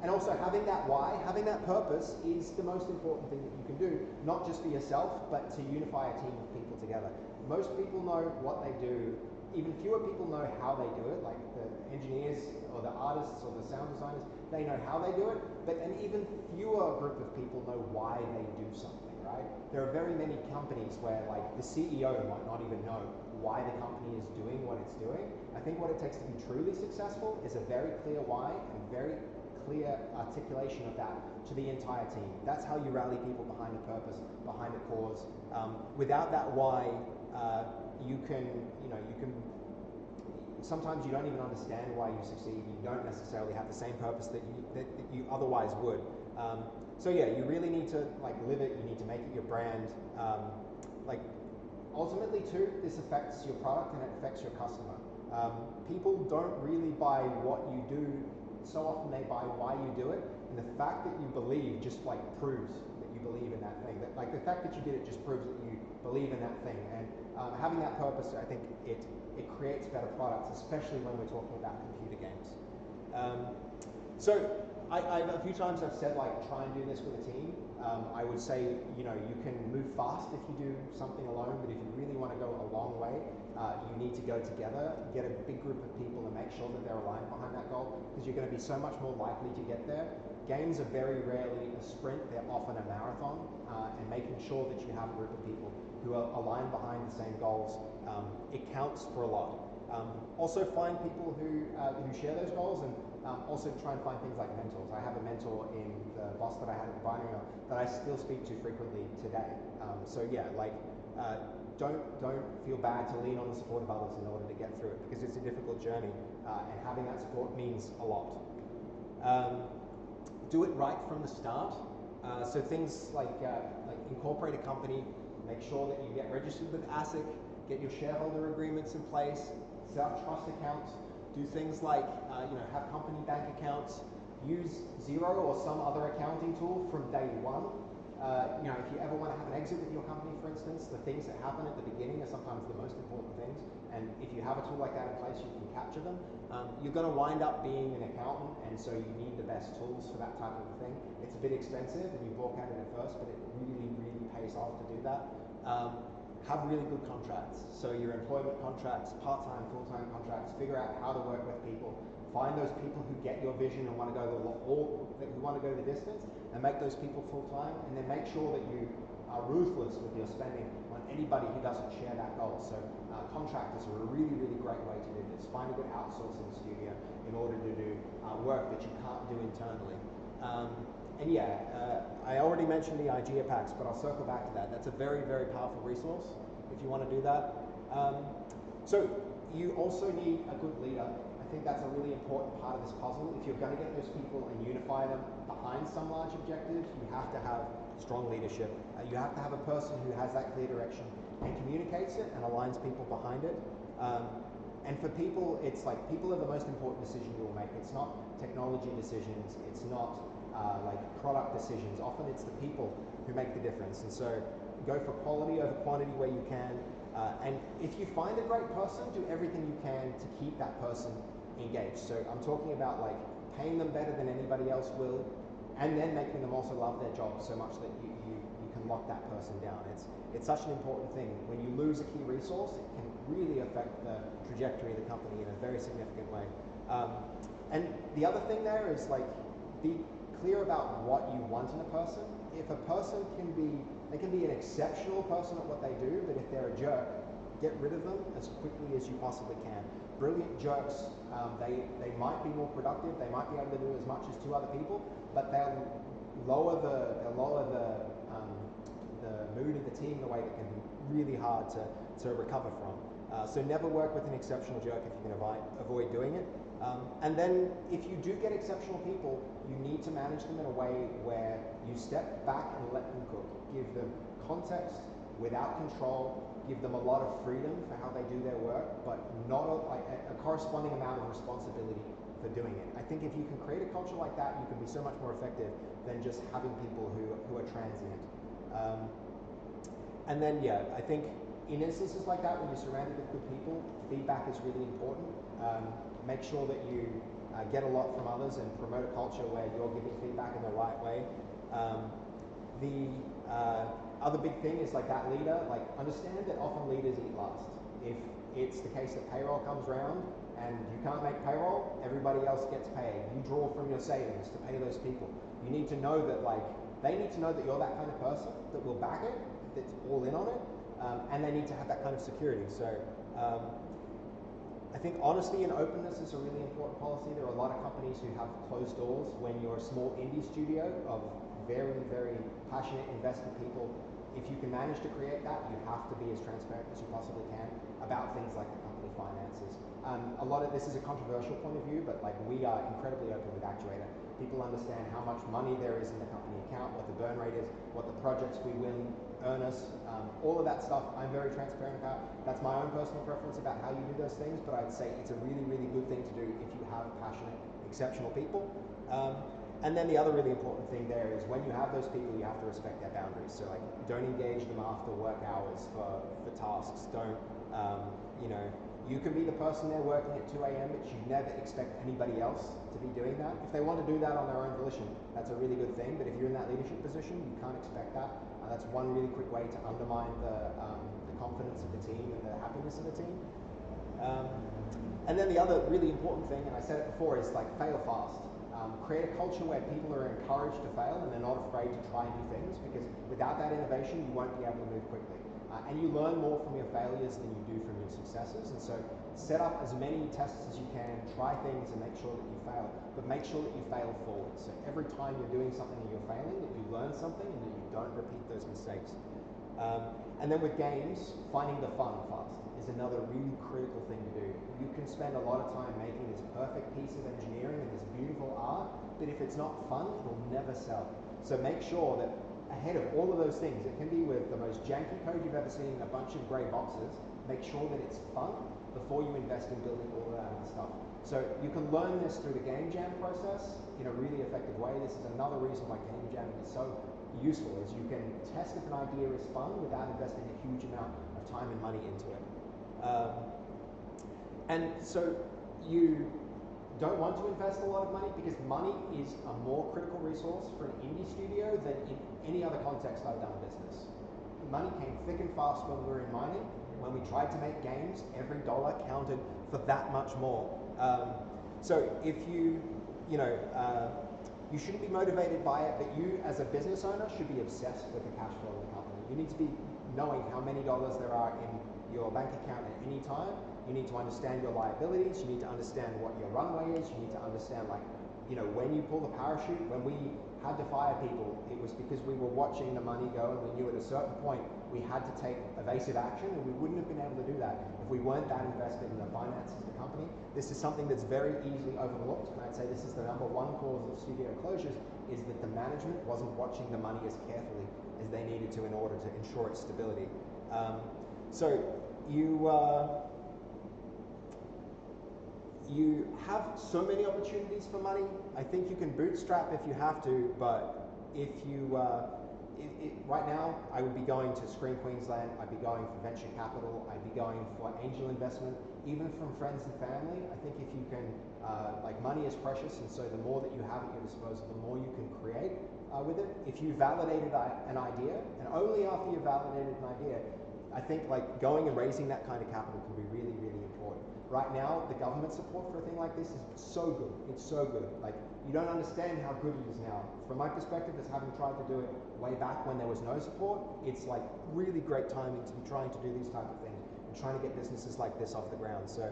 And also having that why, having that purpose is the most important thing that you can do, not just for yourself, but to unify a team of people together. Most people know what they do. Even fewer people know how they do it, like the engineers or the artists or the sound designers, they know how they do it, but an even fewer group of people know why they do something, right? There are very many companies where like the CEO might not even know why the company is doing what it's doing. I think what it takes to be truly successful is a very clear why and very clear articulation of that to the entire team. That's how you rally people behind a purpose, behind a cause. Without that why, sometimes you don't even understand why you succeed. You don't necessarily have the same purpose that you otherwise would. So yeah, you really need to like live it. You need to make it your brand. Ultimately too, this affects your product and it affects your customer. People don't really buy what you do. So often they buy why you do it, and the fact that you believe just like proves that you believe in that thing. That like the fact that you did it just proves that you believe in that thing. And having that purpose, I think it creates better products, especially when we're talking about computer games. So a few times I've said like try and do this with a team. I would say you can move fast if you do something alone, but if you really want to go a long way, you need to go together, get a big group of people and make sure that they're aligned behind that goal, because you're going to be so much more likely to get there. Games are very rarely a sprint, they're often a marathon, and making sure that you have a group of people who are aligned behind the same goals, it counts for a lot. Also find people who share those goals, and also try and find things like mentors. I have a mentor in the boss that I had at the binary that I still speak to frequently today. So yeah, don't feel bad to lean on the support of others in order to get through it, because it's a difficult journey, and having that support means a lot. Do it right from the start. So things like incorporate a company, make sure that you get registered with ASIC, get your shareholder agreements in place, set up trust accounts, do things like have company bank accounts, use Xero or some other accounting tool from day one. If you ever want to have an exit with your company, for instance, the things that happen at the beginning are sometimes the most important things. And if you have a tool like that in place, you can capture them. You're going to wind up being an accountant, and so you need the best tools for that type of thing. It's a bit expensive, and you balk at it at first, but it really, really pays off to do that. Have really good contracts. So your employment contracts, part-time, full-time contracts, figure out how to work with people. Find those people who get your vision and want to go the distance, and make those people full-time, and then make sure that you are ruthless with your spending on anybody who doesn't share that goal. So contractors are a really, really great way to do this. Find a good outsourcing studio in order to do work that you can't do internally. I already mentioned the IGEA packs, but I'll circle back to that. That's a very, very powerful resource if you want to do that. So you also need a good leader. I think that's a really important part of this puzzle. If you're going to get those people and unify them behind some large objective, you have to have strong leadership. You have to have a person who has that clear direction and communicates it and aligns people behind it. And for people, it's like people are the most important decision you'll make. It's not technology decisions. It's not product decisions. Often it's the people who make the difference. And so go for quality over quantity where you can. And if you find a great person, do everything you can to keep that person engaged. So I'm talking about like paying them better than anybody else will, and then making them also love their job so much that you can lock that person down. It's such an important thing. When you lose a key resource, it can really affect the trajectory of the company in a very significant way. And the other thing there is like be clear about what you want in a person. If a person they can be an exceptional person at what they do, but if they're a jerk, get rid of them as quickly as you possibly can. Brilliant jerks, they might be more productive, they might be able to do as much as two other people, but they'll lower the mood of the team in a way that can be really hard to recover from. So never work with an exceptional jerk if you can avoid doing it. And then if you do get exceptional people, you need to manage them in a way where you step back and let them cook. Give them context, without control, give them a lot of freedom for how they do their work, but not a corresponding amount of responsibility for doing it. I think if you can create a culture like that, you can be so much more effective than just having people who are transient. And then, yeah, I think in instances like that, when you're surrounded with good people, feedback is really important. Make sure that you get a lot from others and promote a culture where you're giving feedback in the right way. The other big thing is like that leader, like understand that often leaders eat last. If it's the case that payroll comes around and you can't make payroll, everybody else gets paid. You draw from your savings to pay those people. You need to know that they need to know that you're that kind of person that will back it, that's all in on it, and they need to have that kind of security. So I think honesty and openness is a really important policy. There are a lot of companies who have closed doors when you're a small indie studio of very, very passionate, invested people. If you can manage to create that, you have to be as transparent as you possibly can about things like the company finances. A lot of this is a controversial point of view, but like we are incredibly open with Actuator. People understand how much money there is in the company account, what the burn rate is, what the projects we win earn us, all of that stuff I'm very transparent about. That's my own personal preference about how you do those things, but I'd say it's a really, really good thing to do if you have passionate, exceptional people. And then the other really important thing there is when you have those people, you have to respect their boundaries. So like, don't engage them after work hours for tasks. Don't, you can be the person there working at 2 a.m., but you never expect anybody else to be doing that. If they want to do that on their own volition, that's a really good thing. But if you're in that leadership position, you can't expect that. That's one really quick way to undermine the confidence of the team and the happiness of the team. And then the other really important thing, and I said it before, is like fail fast. Create a culture where people are encouraged to fail and they're not afraid to try new things, because without that innovation, you won't be able to move quickly. And you learn more from your failures than you do from your successes. And so set up as many tests as you can, try things and make sure that you fail, but make sure that you fail forward. So every time you're doing something and you're failing, that you learn something and that you don't repeat those mistakes. And then with games, finding the fun fast is another really critical thing to do. You can spend a lot of time making this perfect piece of engineering and this beautiful art, but if it's not fun, it'll never sell. So make sure that ahead of all of those things, it can be with the most janky code you've ever seen in a bunch of gray boxes, make sure that it's fun before you invest in building all of that other stuff. So you can learn this through the game jam process in a really effective way. This is another reason why game jamming is so useful, is you can test if an idea is fun without investing a huge amount of time and money into it. And so you don't want to invest a lot of money because money is a more critical resource for an indie studio than in any other context I've done business. Money came thick and fast when we were in mining. When we tried to make games, every dollar counted for that much more. So if you shouldn't be motivated by it, but you as a business owner should be obsessed with the cash flow of the company. You need to be knowing how many dollars there are in your bank account at any time. You need to understand your liabilities. You need to understand what your runway is. You need to understand, when you pull the parachute. When we had to fire people, it was because we were watching the money go, and we knew at a certain point we had to take evasive action, and we wouldn't have been able to do that if we weren't that invested in the finances of the company. This is something that's very easily overlooked, and I'd say this is the number one cause of studio closures, is that the management wasn't watching the money as carefully as they needed to in order to ensure its stability. So you have so many opportunities for money. I think you can bootstrap if you have to, but if you, right now, I would be going to Screen Queensland, I'd be going for venture capital, I'd be going for angel investment, even from friends and family. I think if you can, money is precious, and so the more that you have at your disposal, the more you can create with it. If you validated an idea, and only after you validated an idea, I think going and raising that kind of capital can be really, really important. Right now, the government support for a thing like this is so good. It's so good. You don't understand how good it is now. From my perspective, as having tried to do it way back when there was no support, it's really great timing to be trying to do these type of things and trying to get businesses like this off the ground. So,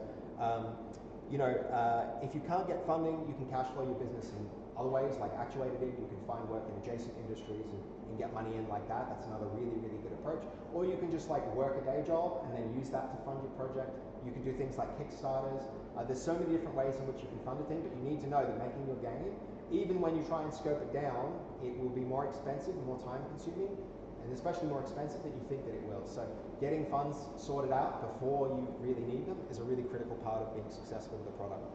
if you can't get funding, you can cash flow your business in other ways, like Actuator did. You can find work in adjacent industries and get money in like that. That's another really, really good approach. Or you can just work a day job and then use that to fund your project. You can do things like Kickstarters. There's so many different ways in which you can fund a thing, but you need to know that making your game, even when you try and scope it down, it will be more expensive and more time consuming. and especially more expensive than you think that it will. So getting funds sorted out before you really need them is a really critical part of being successful with the product.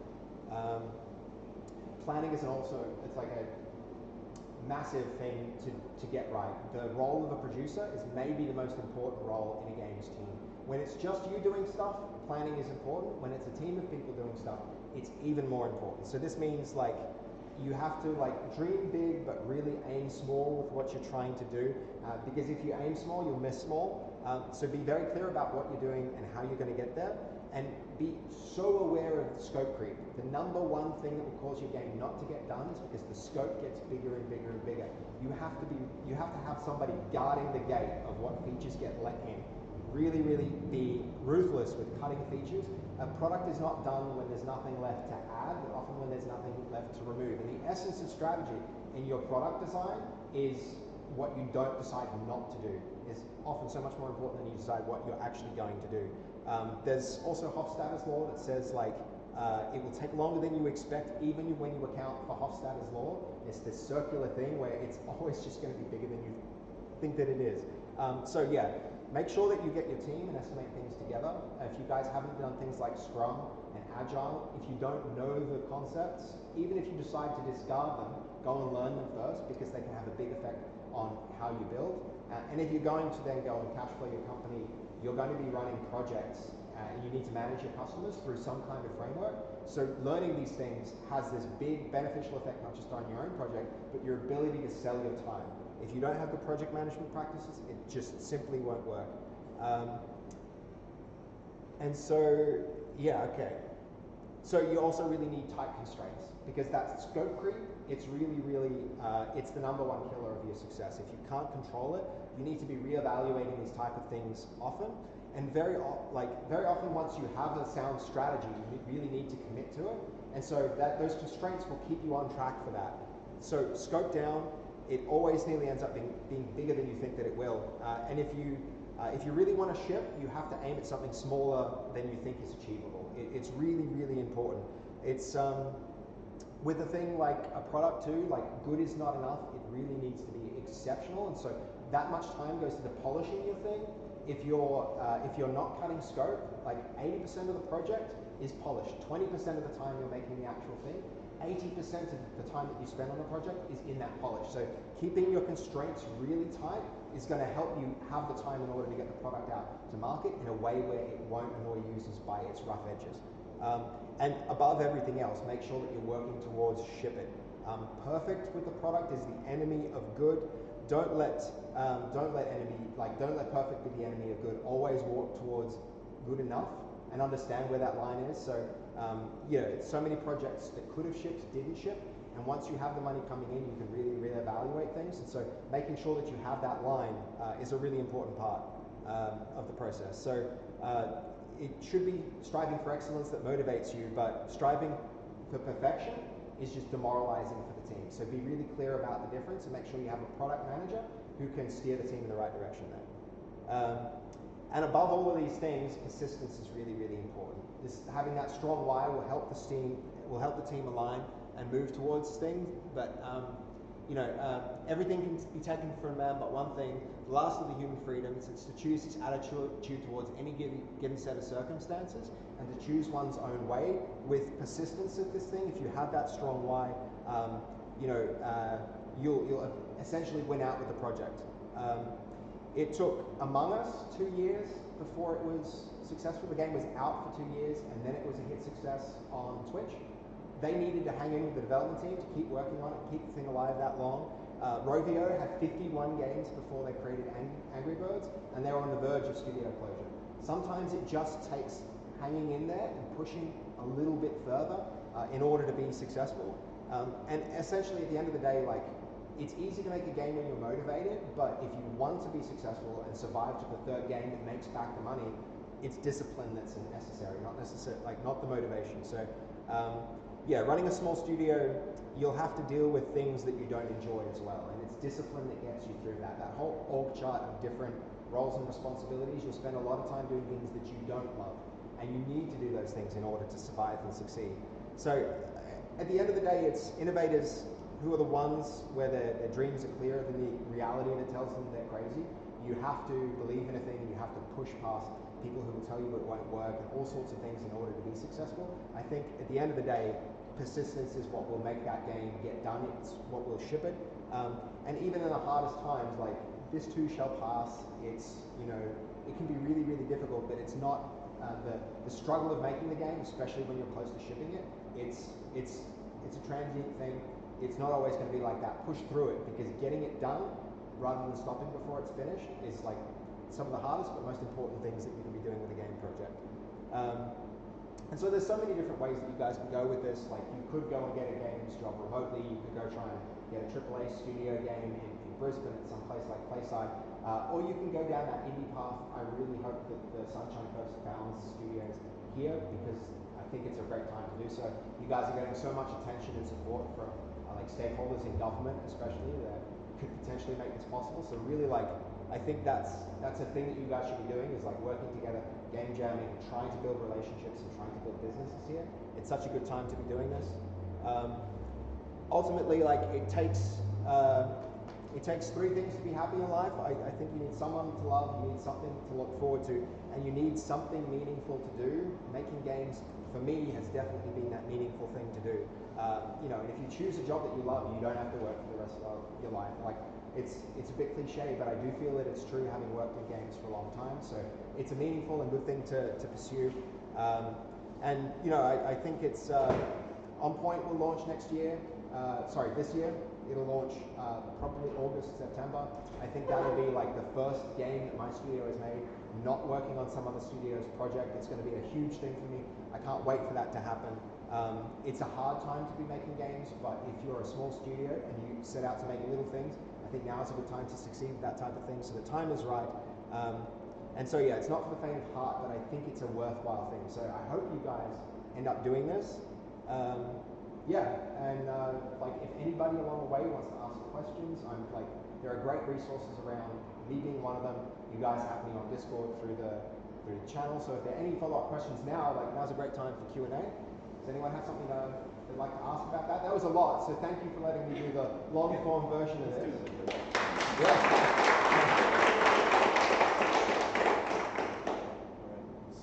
Planning is it's like a massive thing to get right. The role of a producer is maybe the most important role in a games team. When it's just you doing stuff, planning is important. When it's a team of people doing stuff, it's even more important. So this means like you have to like dream big, but really aim small with what you're trying to do. Because if you aim small, you'll miss small. So be very clear about what you're doing and how you're going to get there. And be so aware of scope creep. The number one thing that will cause your game not to get done is because the scope gets bigger and bigger and bigger. You have to have somebody guarding the gate of what features get let in. Really, really be ruthless with cutting features. A product is not done when there's nothing left to add, but often when there's nothing left to remove. And the essence of strategy in your product design is what you don't decide not to do. Is often so much more important than you decide what you're actually going to do. There's also Hofstadter's law that says like it will take longer than you expect even when you account for Hofstadter's law. It's this circular thing where it's always just going to be bigger than you think that it is. So yeah, make sure that you get your team and estimate things together. If you guys haven't done things like Scrum and Agile, if you don't know the concepts, even if you decide to discard them, go and learn them first because they can have a big effect on how you build. And if you're going to then go and cash flow your company, you're going to be running projects and you need to manage your customers through some kind of framework. So learning these things has this big beneficial effect, not just on your own project, but your ability to sell your time. If you don't have the project management practices, it just simply won't work. And so, yeah, okay. So you also really need tight constraints because that scope creep, it's really, really, it's the number one killer of your success. If you can't control it, you need to be reevaluating these type of things often. And very often once you have a sound strategy, you really need to commit to it. And so those constraints will keep you on track for that. So scope down, it always nearly ends up being bigger than you think that it will. And if you really want to ship, you have to aim at something smaller than you think is achievable. It's really, really important. It's with a thing like a product too, like good is not enough. It really needs to be exceptional, and so that much time goes into polishing your thing. If you're not cutting scope, like 80% of the project is polished. 20% of the time you're making the actual thing. 80% of the time that you spend on a project is in that polish. So keeping your constraints really tight is going to help you have the time in order to get the product out to market in a way where it won't annoy users by its rough edges. And above everything else, make sure that you're working towards ship it. Perfect with the product is the enemy of good. Don't let perfect be the enemy of good. Always walk towards good enough and understand where that line is. So so many projects that could have shipped didn't ship, and once you have the money coming in, you can really reevaluate things. And so making sure that you have that line is a really important part of the process. So it should be striving for excellence that motivates you, but striving for perfection is just demoralizing for the team. So be really clear about the difference and make sure you have a product manager who can steer the team in the right direction there. And above all of these things, persistence is really, really important. Having that strong why will help the team align and move towards things. But everything can be taken from man but one thing. The last of the human freedoms is to choose its attitude towards any given set of circumstances and to choose one's own way with persistence at this thing. If you have that strong why, you'll essentially win out with the project. It took Among Us 2 years before it was successful. The game was out for 2 years and then it was a hit success on Twitch. They needed to hang in with the development team to keep working on it, keep the thing alive that long. Rovio had 51 games before they created Angry Birds, and they were on the verge of studio closure. Sometimes it just takes hanging in there and pushing a little bit further in order to be successful. And essentially, at the end of the day, like, it's easy to make a game when you're motivated, but if you want to be successful and survive to the third game that makes back the money, it's discipline that's necessary, not the motivation. So. Running a small studio, you'll have to deal with things that you don't enjoy as well, and it's discipline that gets you through that. That whole org chart of different roles and responsibilities, you'll spend a lot of time doing things that you don't love, and you need to do those things in order to survive and succeed. So at the end of the day, it's innovators who are the ones where their dreams are clearer than the reality that tells them they're crazy. You have to believe in a thing, and you have to push past people who will tell you it won't work and all sorts of things in order to be successful. I think at the end of the day, persistence is what will make that game get done. It's what will ship it. And even in the hardest times, like this too shall pass. It's, it can be really, really difficult, but it's not the struggle of making the game, especially when you're close to shipping it. It's a transient thing. It's not always going to be like that. Push through it, because getting it done rather than stopping before it's finished is like some of the hardest but most important things that you can be doing with a game project. And so there's so many different ways that you guys can go with this. Like you could go and get a games job remotely. You could go try and get a AAA studio game in Brisbane at some place like Playside. Or you can go down that indie path. I really hope that the Sunshine Coast found studios here, because I think it's a great time to do so. You guys are getting so much attention and support from like stakeholders in government, especially, that could potentially make this possible. So really, like, I think that's a thing that you guys should be doing, is like working together, game jamming, trying to build relationships and trying to build businesses here. It's such a good time to be doing this. Ultimately, like, it takes three things to be happy in life. I think you need someone to love, you need something to look forward to, and you need something meaningful to do. Making games, for me, has definitely been that meaningful thing to do. And if you choose a job that you love, you don't have to work for the rest of your life. Like, it's a bit cliche, but I do feel that it's true, having worked in games for a long time. So it's a meaningful and good thing to pursue. I think it's On Point will launch this year. It'll launch probably August, September. I think that'll be like the first game that my studio has made, not working on some other studio's project. It's going to be a huge thing for me. I can't wait for that to happen. It's a hard time to be making games, but if you're a small studio and you set out to make little things, I think now is a good time to succeed with that type of thing. So the time is right. It's not for the faint of heart, but I think it's a worthwhile thing. So I hope you guys end up doing this. If anybody along the way wants to ask questions, there are great resources around, me being one of them. You guys have me on Discord through the channel. So if there are any follow-up questions now, now's a great time for Q&A. Does anyone have something they'd like to ask about that? That was a lot, so thank you for letting me do the long-form version of this. Yeah.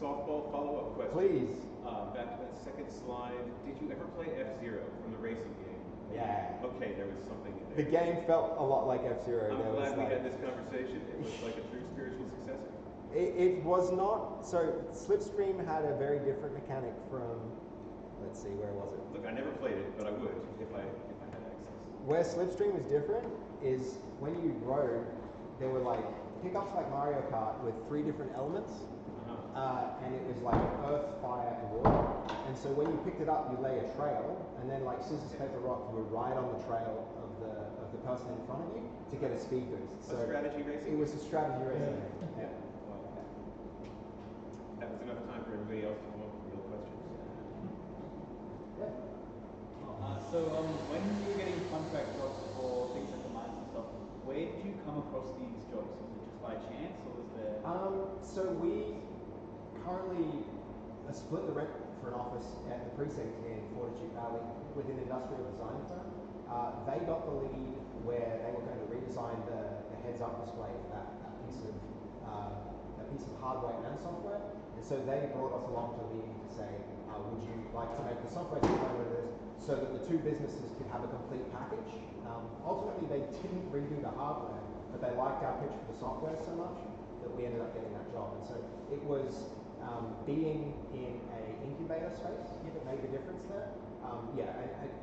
Softball follow-up question. Please. Back to that second slide. Did you ever play F-Zero from the racing game? Yeah. Okay, there was something in there. The game felt a lot like F-Zero. I'm glad we had this conversation. It was like a true spiritual successor. It was not. So Slipstream had a very different mechanic from, let's see, where was it? Look, I never played it, but I would if I had access. Where Slipstream was different is when you rode, there were like pickups like Mario Kart with 3 different elements. And it was like earth, fire, and water. And so when you picked it up, you lay a trail, and then like scissors, paper, rock, you would ride on the trail of the person in front of you to get a speed boost. So strategy racing? It was a strategy racing. Yeah. That was enough time for everybody else to come up with real questions. Yeah. When you were getting contract jobs for things like the mines and stuff, where did you come across these jobs? Was it just by chance, or was there? So we currently split the rent for an office at the precinct in Fortitude Valley with an industrial design firm. They got the lead where they were going to redesign the heads-up display for that piece of hardware and software. And so they brought us along to the meeting to say, would you like to make the software what it is, so that the two businesses could have a complete package. Ultimately, they didn't redo the hardware, but they liked our pitch for the software so much that we ended up getting that job. And so it was being in an incubator space that made the difference there. And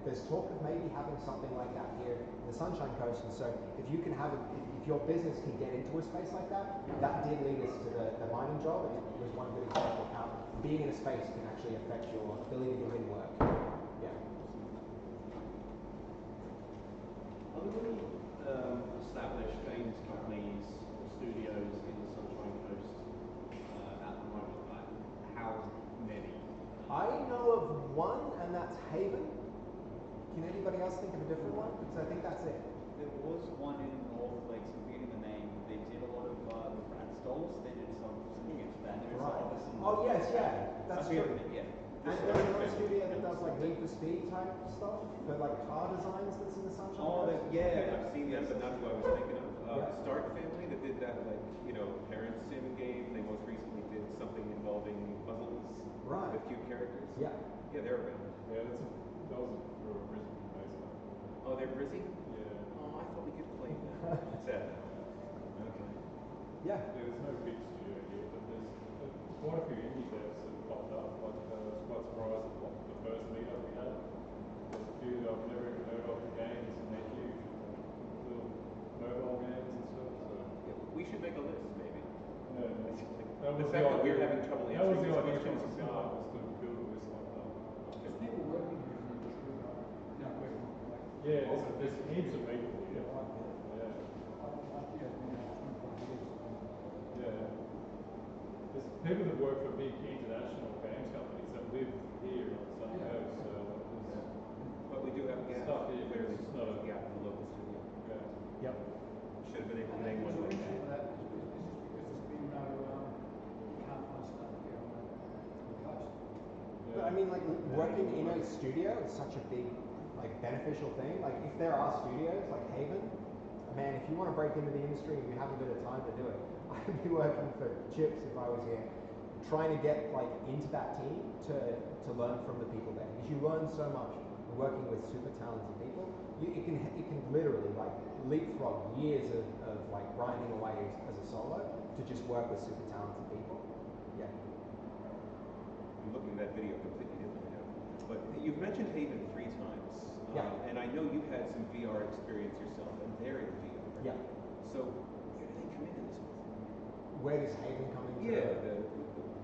there's talk of maybe having something like that here in the Sunshine Coast. And so if you can have if your business can get into a space like that, that did lead us to the mining job. It was one good example of how being in a space can actually affect your ability to win work. Yeah. Are there any established games companies or studios in the Sunshine Coast at the moment? Like, how many? I know of one, and that's Haven. Can anybody else think of a different one? Because I think that's it. There was one in North Lakes, I'm forgetting the name. They did a lot of the brand stalls. They did some games for that. There was Right. obviously. Oh yes, yeah, that's true. Yeah. And there's another studio that does like Need for Speed type stuff for like car designs that's in the Sunshine Oh, Coast. yeah, I've seen them, but not who I was thinking of. Yeah. Stark Family that did that, like, parent sim game. They most recently did something involving puzzles Right. with cute characters. Yeah. Yeah, they're around. Yeah, that was a real Brisbane based one. Oh, they're Brizzy? Yeah. Oh, I thought we could claim that. Sad. Okay. Yeah. There's no big studio here, but there's quite a few indie devs that popped up. Like, I was quite surprised at what the first meetup we had. There's a few that I've never even heard of the games, and they're huge. Little mobile games and stuff. So Yeah, we should make a list, maybe. yeah, The fact that we're having trouble that was answering the these idea from questions the is start, was to build a list like that. There's people working here in the industry that are not working like. Yeah, there's heaps of people here. Yeah, like Yeah. I've been here 25 years. Yeah. There's people that work for big international games companies that live here on the Sunny Coast, so there's But we do have a gap. Stuff here, Clearly, it's not a- gap in the local studio. yeah. Yep. Should have been able to And name there's one. a reason for that, is just because there's been no, you can't find stuff here on the coast. But I mean, like working in a studio is such a big, like, beneficial thing. Like, if there are studios like Haven, man, if you want to break into the industry and you have a bit of time to do it, I'd be working for Chips if I was here, trying to get like into that team to learn from the people there, because you learn so much working with super talented people. It can literally like leapfrog years of like grinding away as a solo to just work with super talented people. Yeah. I'm looking at that video completely differently now. But you've mentioned Haven 3 times. Yeah. And I know you've had some VR experience yourself, and they're in VR. Yeah. So where do they come into this whole thing? Where does Haven come into Yeah,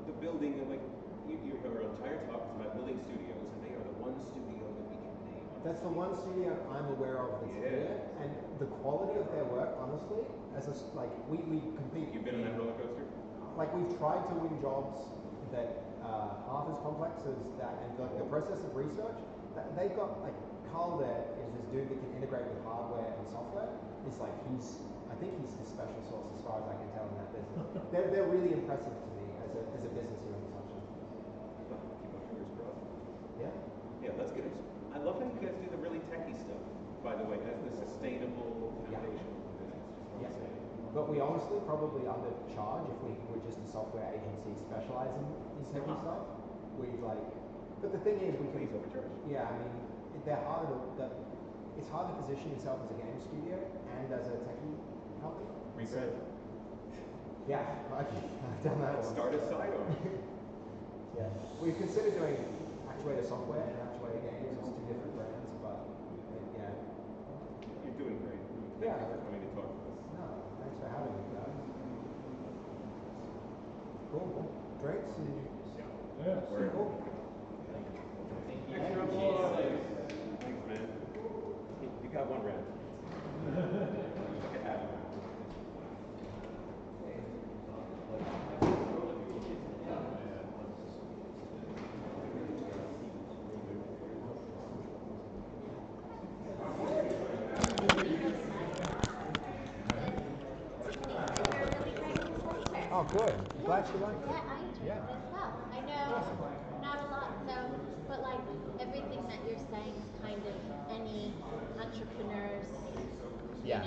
the building, and like, your entire talk is about building studios, and they are the one studio that we can name. That's the one studio I'm aware of that's Yeah. here, and the quality of their work, honestly, we compete. You've been on that roller coaster? Like, we've tried to win jobs that half as complex as that, and like the process of research, they've got like Carl there is this dude that can integrate with hardware and software. It's like I think he's the special source as far as I can tell in that business. they're really impressive to me as a business here in the Sunshine. Well, keep my fingers crossed. Yeah. Yeah, let's get it. I love how you guys do the really techie stuff, by the way. That's the sustainable foundation of the business. Just want to say. But we honestly probably undercharge if we were just a software agency specializing in heavy stuff. We'd like, but the thing is, we can. Please overcharge. Yeah, I mean, they're harder to. It's hard to position yourself as a game studio and as a techie company. Reset. Yeah, I've done that. once. Start a sidearm. Yeah, we consider doing actuator software and actuator games as two different brands, but yeah. You're doing great. Yeah. Thank you for coming to talk to us. No, thanks for having me, guys. Cool. Drinks and Yeah. Word. cool. Extra applause. Thanks, man. You got one round. Like a half round. Oh, good. Glad you like it. Yeah, I enjoyed it as well. I know not a lot, so, but like everything that you're saying is kind of any entrepreneur's, Yeah.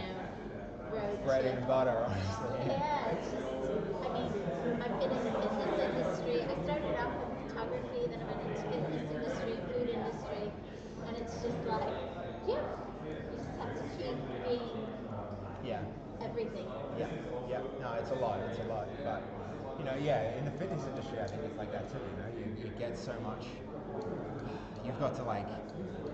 road Bread trip. and butter, honestly. Yeah, it's just, I mean, I've been in the fitness industry. I started off with photography, then I went into fitness industry, food industry, and it's just like, yeah, you just have to keep being Yeah. everything. Yeah, yeah, no, it's a lot, but yeah, in the fitness industry, I think it's like that too. You get so much. You've got to like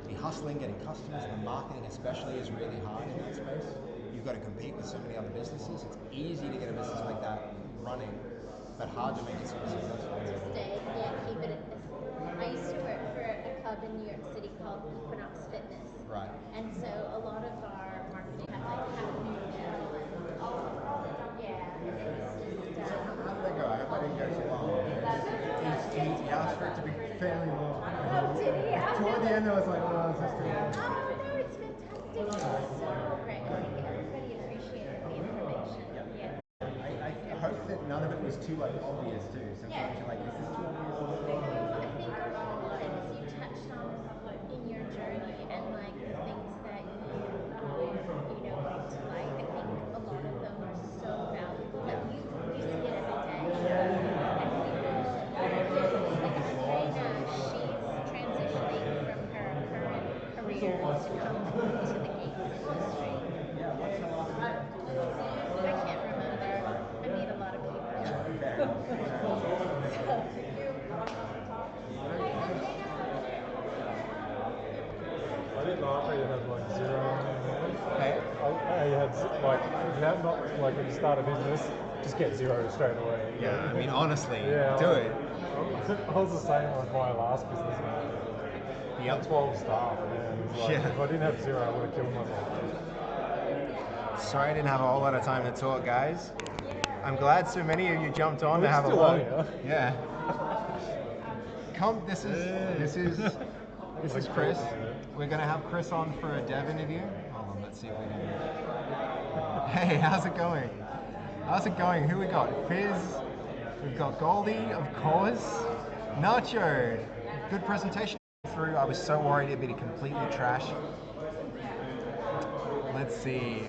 be hustling, getting customers. The marketing, especially, is really hard in that space. You've got to compete with so many other businesses. It's easy to get a business like that running, but hard to make it super successful. To stay, yeah, keep it. I used to work for a club in New York City called Equinox Fitness. Right. And so a lot of our marketing had like happening now and yeah, it's just How did that go? I hope I didn't go too long. He asked for it to be fairly long. Oh, did he? Toward the end, I was like, oh, this is too long. Oh no, it's fantastic. It was so great. I think everybody appreciated the information. Yeah. I hope that none of it was too like obvious too. Sometimes you're like, is this too obvious? I think a lot of times you touch touched on in your journey and like the things that brought to light. I think a lot of them are so valuable. Like you see it every day. And people, like Elena, she's transitioning from her current career to come into the games industry. Yeah, what's her last name? I can't remember. I meet a lot of people. Fair enough. I didn't know how you had like zero on there. Hey? You had like, not like when you start a business, just get zero straight away. Yeah, I mean, honestly, Yeah, do it. I was the same with my last business, man. I had 12 staff, man. It was like, Yeah. If I didn't have zero, I would have killed myself. Sorry I didn't have a whole lot of time to talk, guys. I'm glad so many of you jumped on to We're have a still long. on, Yeah. Come, this is Chris. We're gonna have Chris on for a dev interview. Hold on, let's see if we can. Hey, how's it going? How's it going? Who we got? Fizz. We've got Goldie, of course. Nacho. Good presentation through. I was so worried it'd be completely trash. Let's see.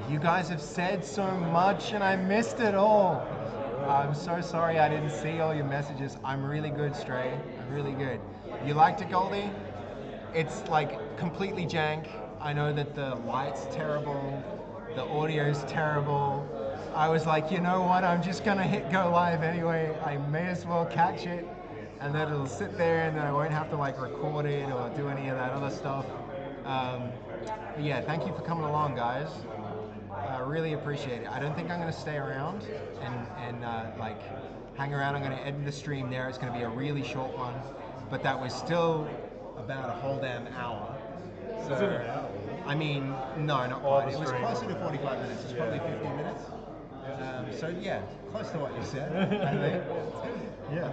You guys have said so much and I missed it all. I'm so sorry I didn't see all your messages. I'm really good, Stray. I'm really good. You liked it, Goldie? It's like completely jank. I know that the light's terrible, the audio's terrible. I was like, you know what? I'm just gonna hit go live anyway. I may as well catch it, and then it'll sit there, and then I won't have to like record it or do any of that other stuff. But yeah, thank you for coming along, guys. I really appreciate it. I don't think I'm going to stay around and like hang around. I'm going to end the stream there. It's going to be a really short one, but that was still about a whole damn hour. So, Was it an hour? I mean, no, not Oh, quite. the It was stream. closer to 45 minutes. It's probably 15 minutes. So yeah, close to what you said, I think. Yeah.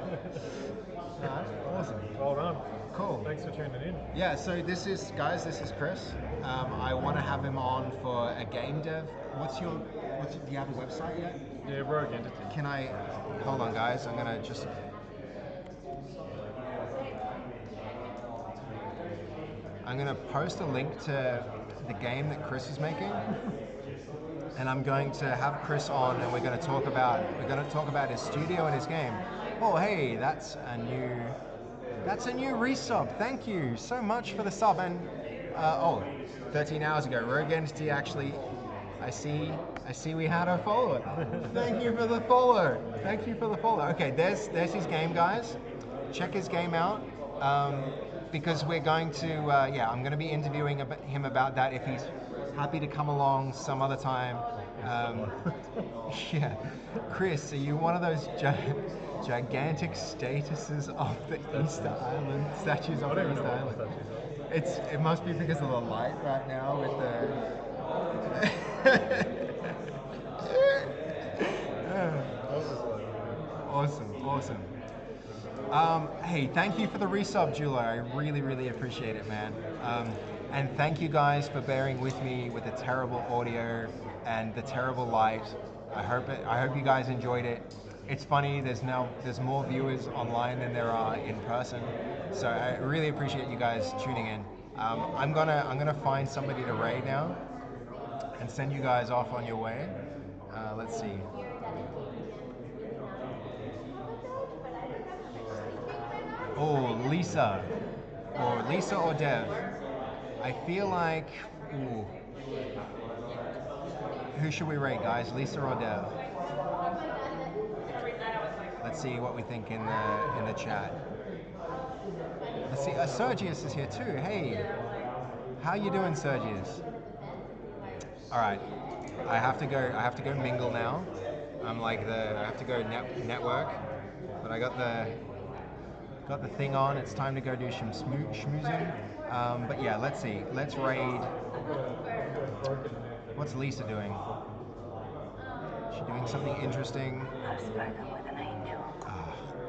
Awesome. Well done. Cool. Thanks for tuning in. Yeah, so this is Chris. I want to have him on for a game dev. Do you have a website yet? Yeah, Rogue Entity. Can I, hold on guys, I'm gonna just, I'm gonna post a link to the game that Chris is making. And I'm going to have Chris on and we're going to talk about his studio and his game. Oh, hey, that's a new resub. Thank you so much for the sub. And 13 hours ago, Rogue Entity actually, I see we had a follower. Thank you for the follow. Thank you for the follow. Okay, there's his game, guys. Check his game out. Because we're going to, I'm going to be interviewing him about that if he's happy to come along some other time. Yeah. Chris, are you one of those gigantic statues of the Easter Island? Statues of the Easter Island? It must be because of the light right now with the... Awesome. Hey, thank you for the resub, Julo. I really appreciate it, man. And thank you guys for bearing with me with the terrible audio and the terrible light. I hope you guys enjoyed it. It's funny, there's more viewers online than there are in person. So I really appreciate you guys tuning in. I'm gonna find somebody to raid now and send you guys off on your way. Let's see. Oh, Lisa or Dev. I feel like, who should we rate, guys? Lisa or Dev? Let's see what we think in the chat. Let's see. Sergius is here too. Hey, how you doing, Sergius? All right, I have to go mingle now. I have to go network, but I got the thing on. It's time to go do some schmoozing. But yeah, let's see. Let's raid. What's Lisa doing? Is she doing something interesting? I've spoken with an angel.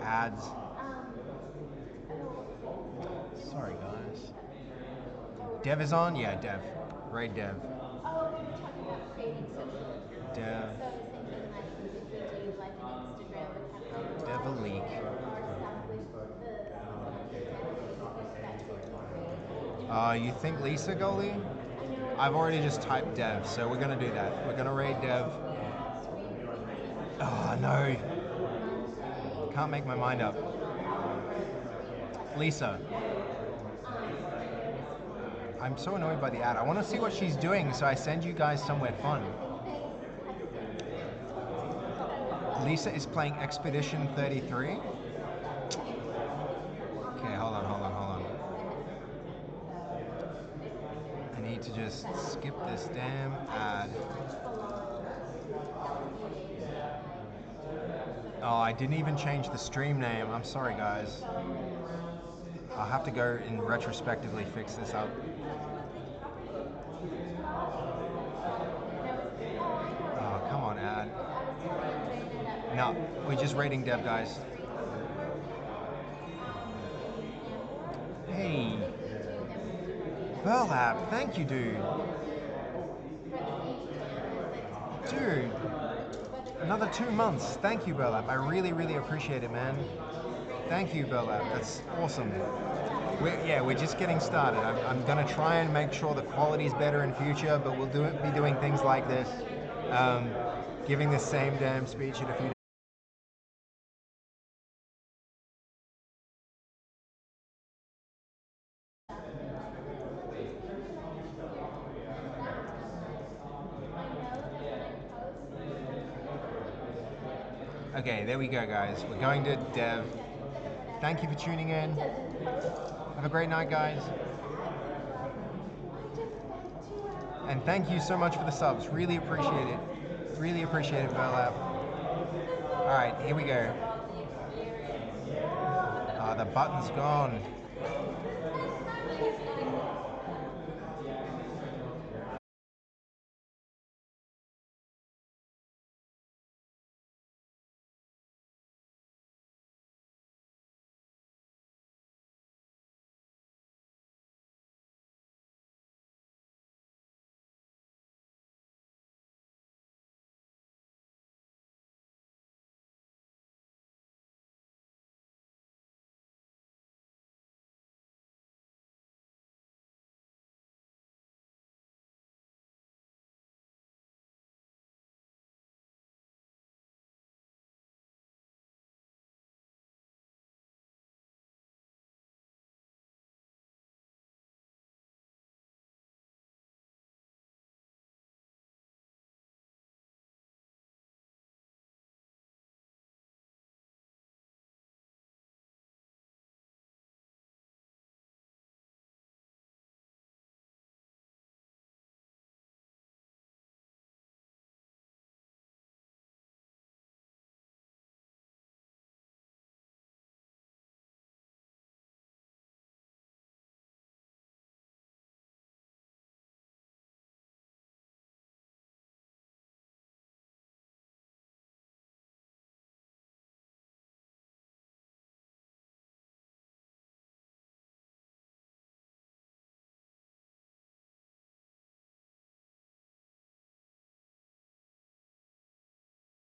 Ads. Sorry, guys. Dev is on? Yeah, Dev. Raid Dev. Oh, we were talking about creating social accounts. Dev. So I was thinking like if we do like an Instagram account. Dev a leak. Or some with the identities, that's You think Lisa goalie? I've already just typed Dev, so we're gonna do that. We're gonna raid Dev. Oh no. Can't make my mind up. Lisa. I'm so annoyed by the ad. I want to see what she's doing, so I send you guys somewhere fun. Lisa is playing Expedition 33. Okay, hold on. I need to just skip this damn ad. Oh, I didn't even change the stream name. I'm sorry, guys. I'll have to go and retrospectively fix this up. Oh, come on, ad. No, we're just rating Dev, guys. Hey. Burlap, thank you, dude. Dude. Another 2 months. Thank you, Burlap. I really, really appreciate it, man. Thank you, Burlap. That's awesome. We're just getting started. I'm going to try and make sure the quality is better in future, but we'll be doing things like this. Giving the same damn speech in a few Okay, there we go, guys. We're going to Dev. Thank you for tuning in. Have a great night, guys. And thank you so much for the subs. Really appreciate it. Really appreciate it, Burlap. All right, here we go. The button's gone.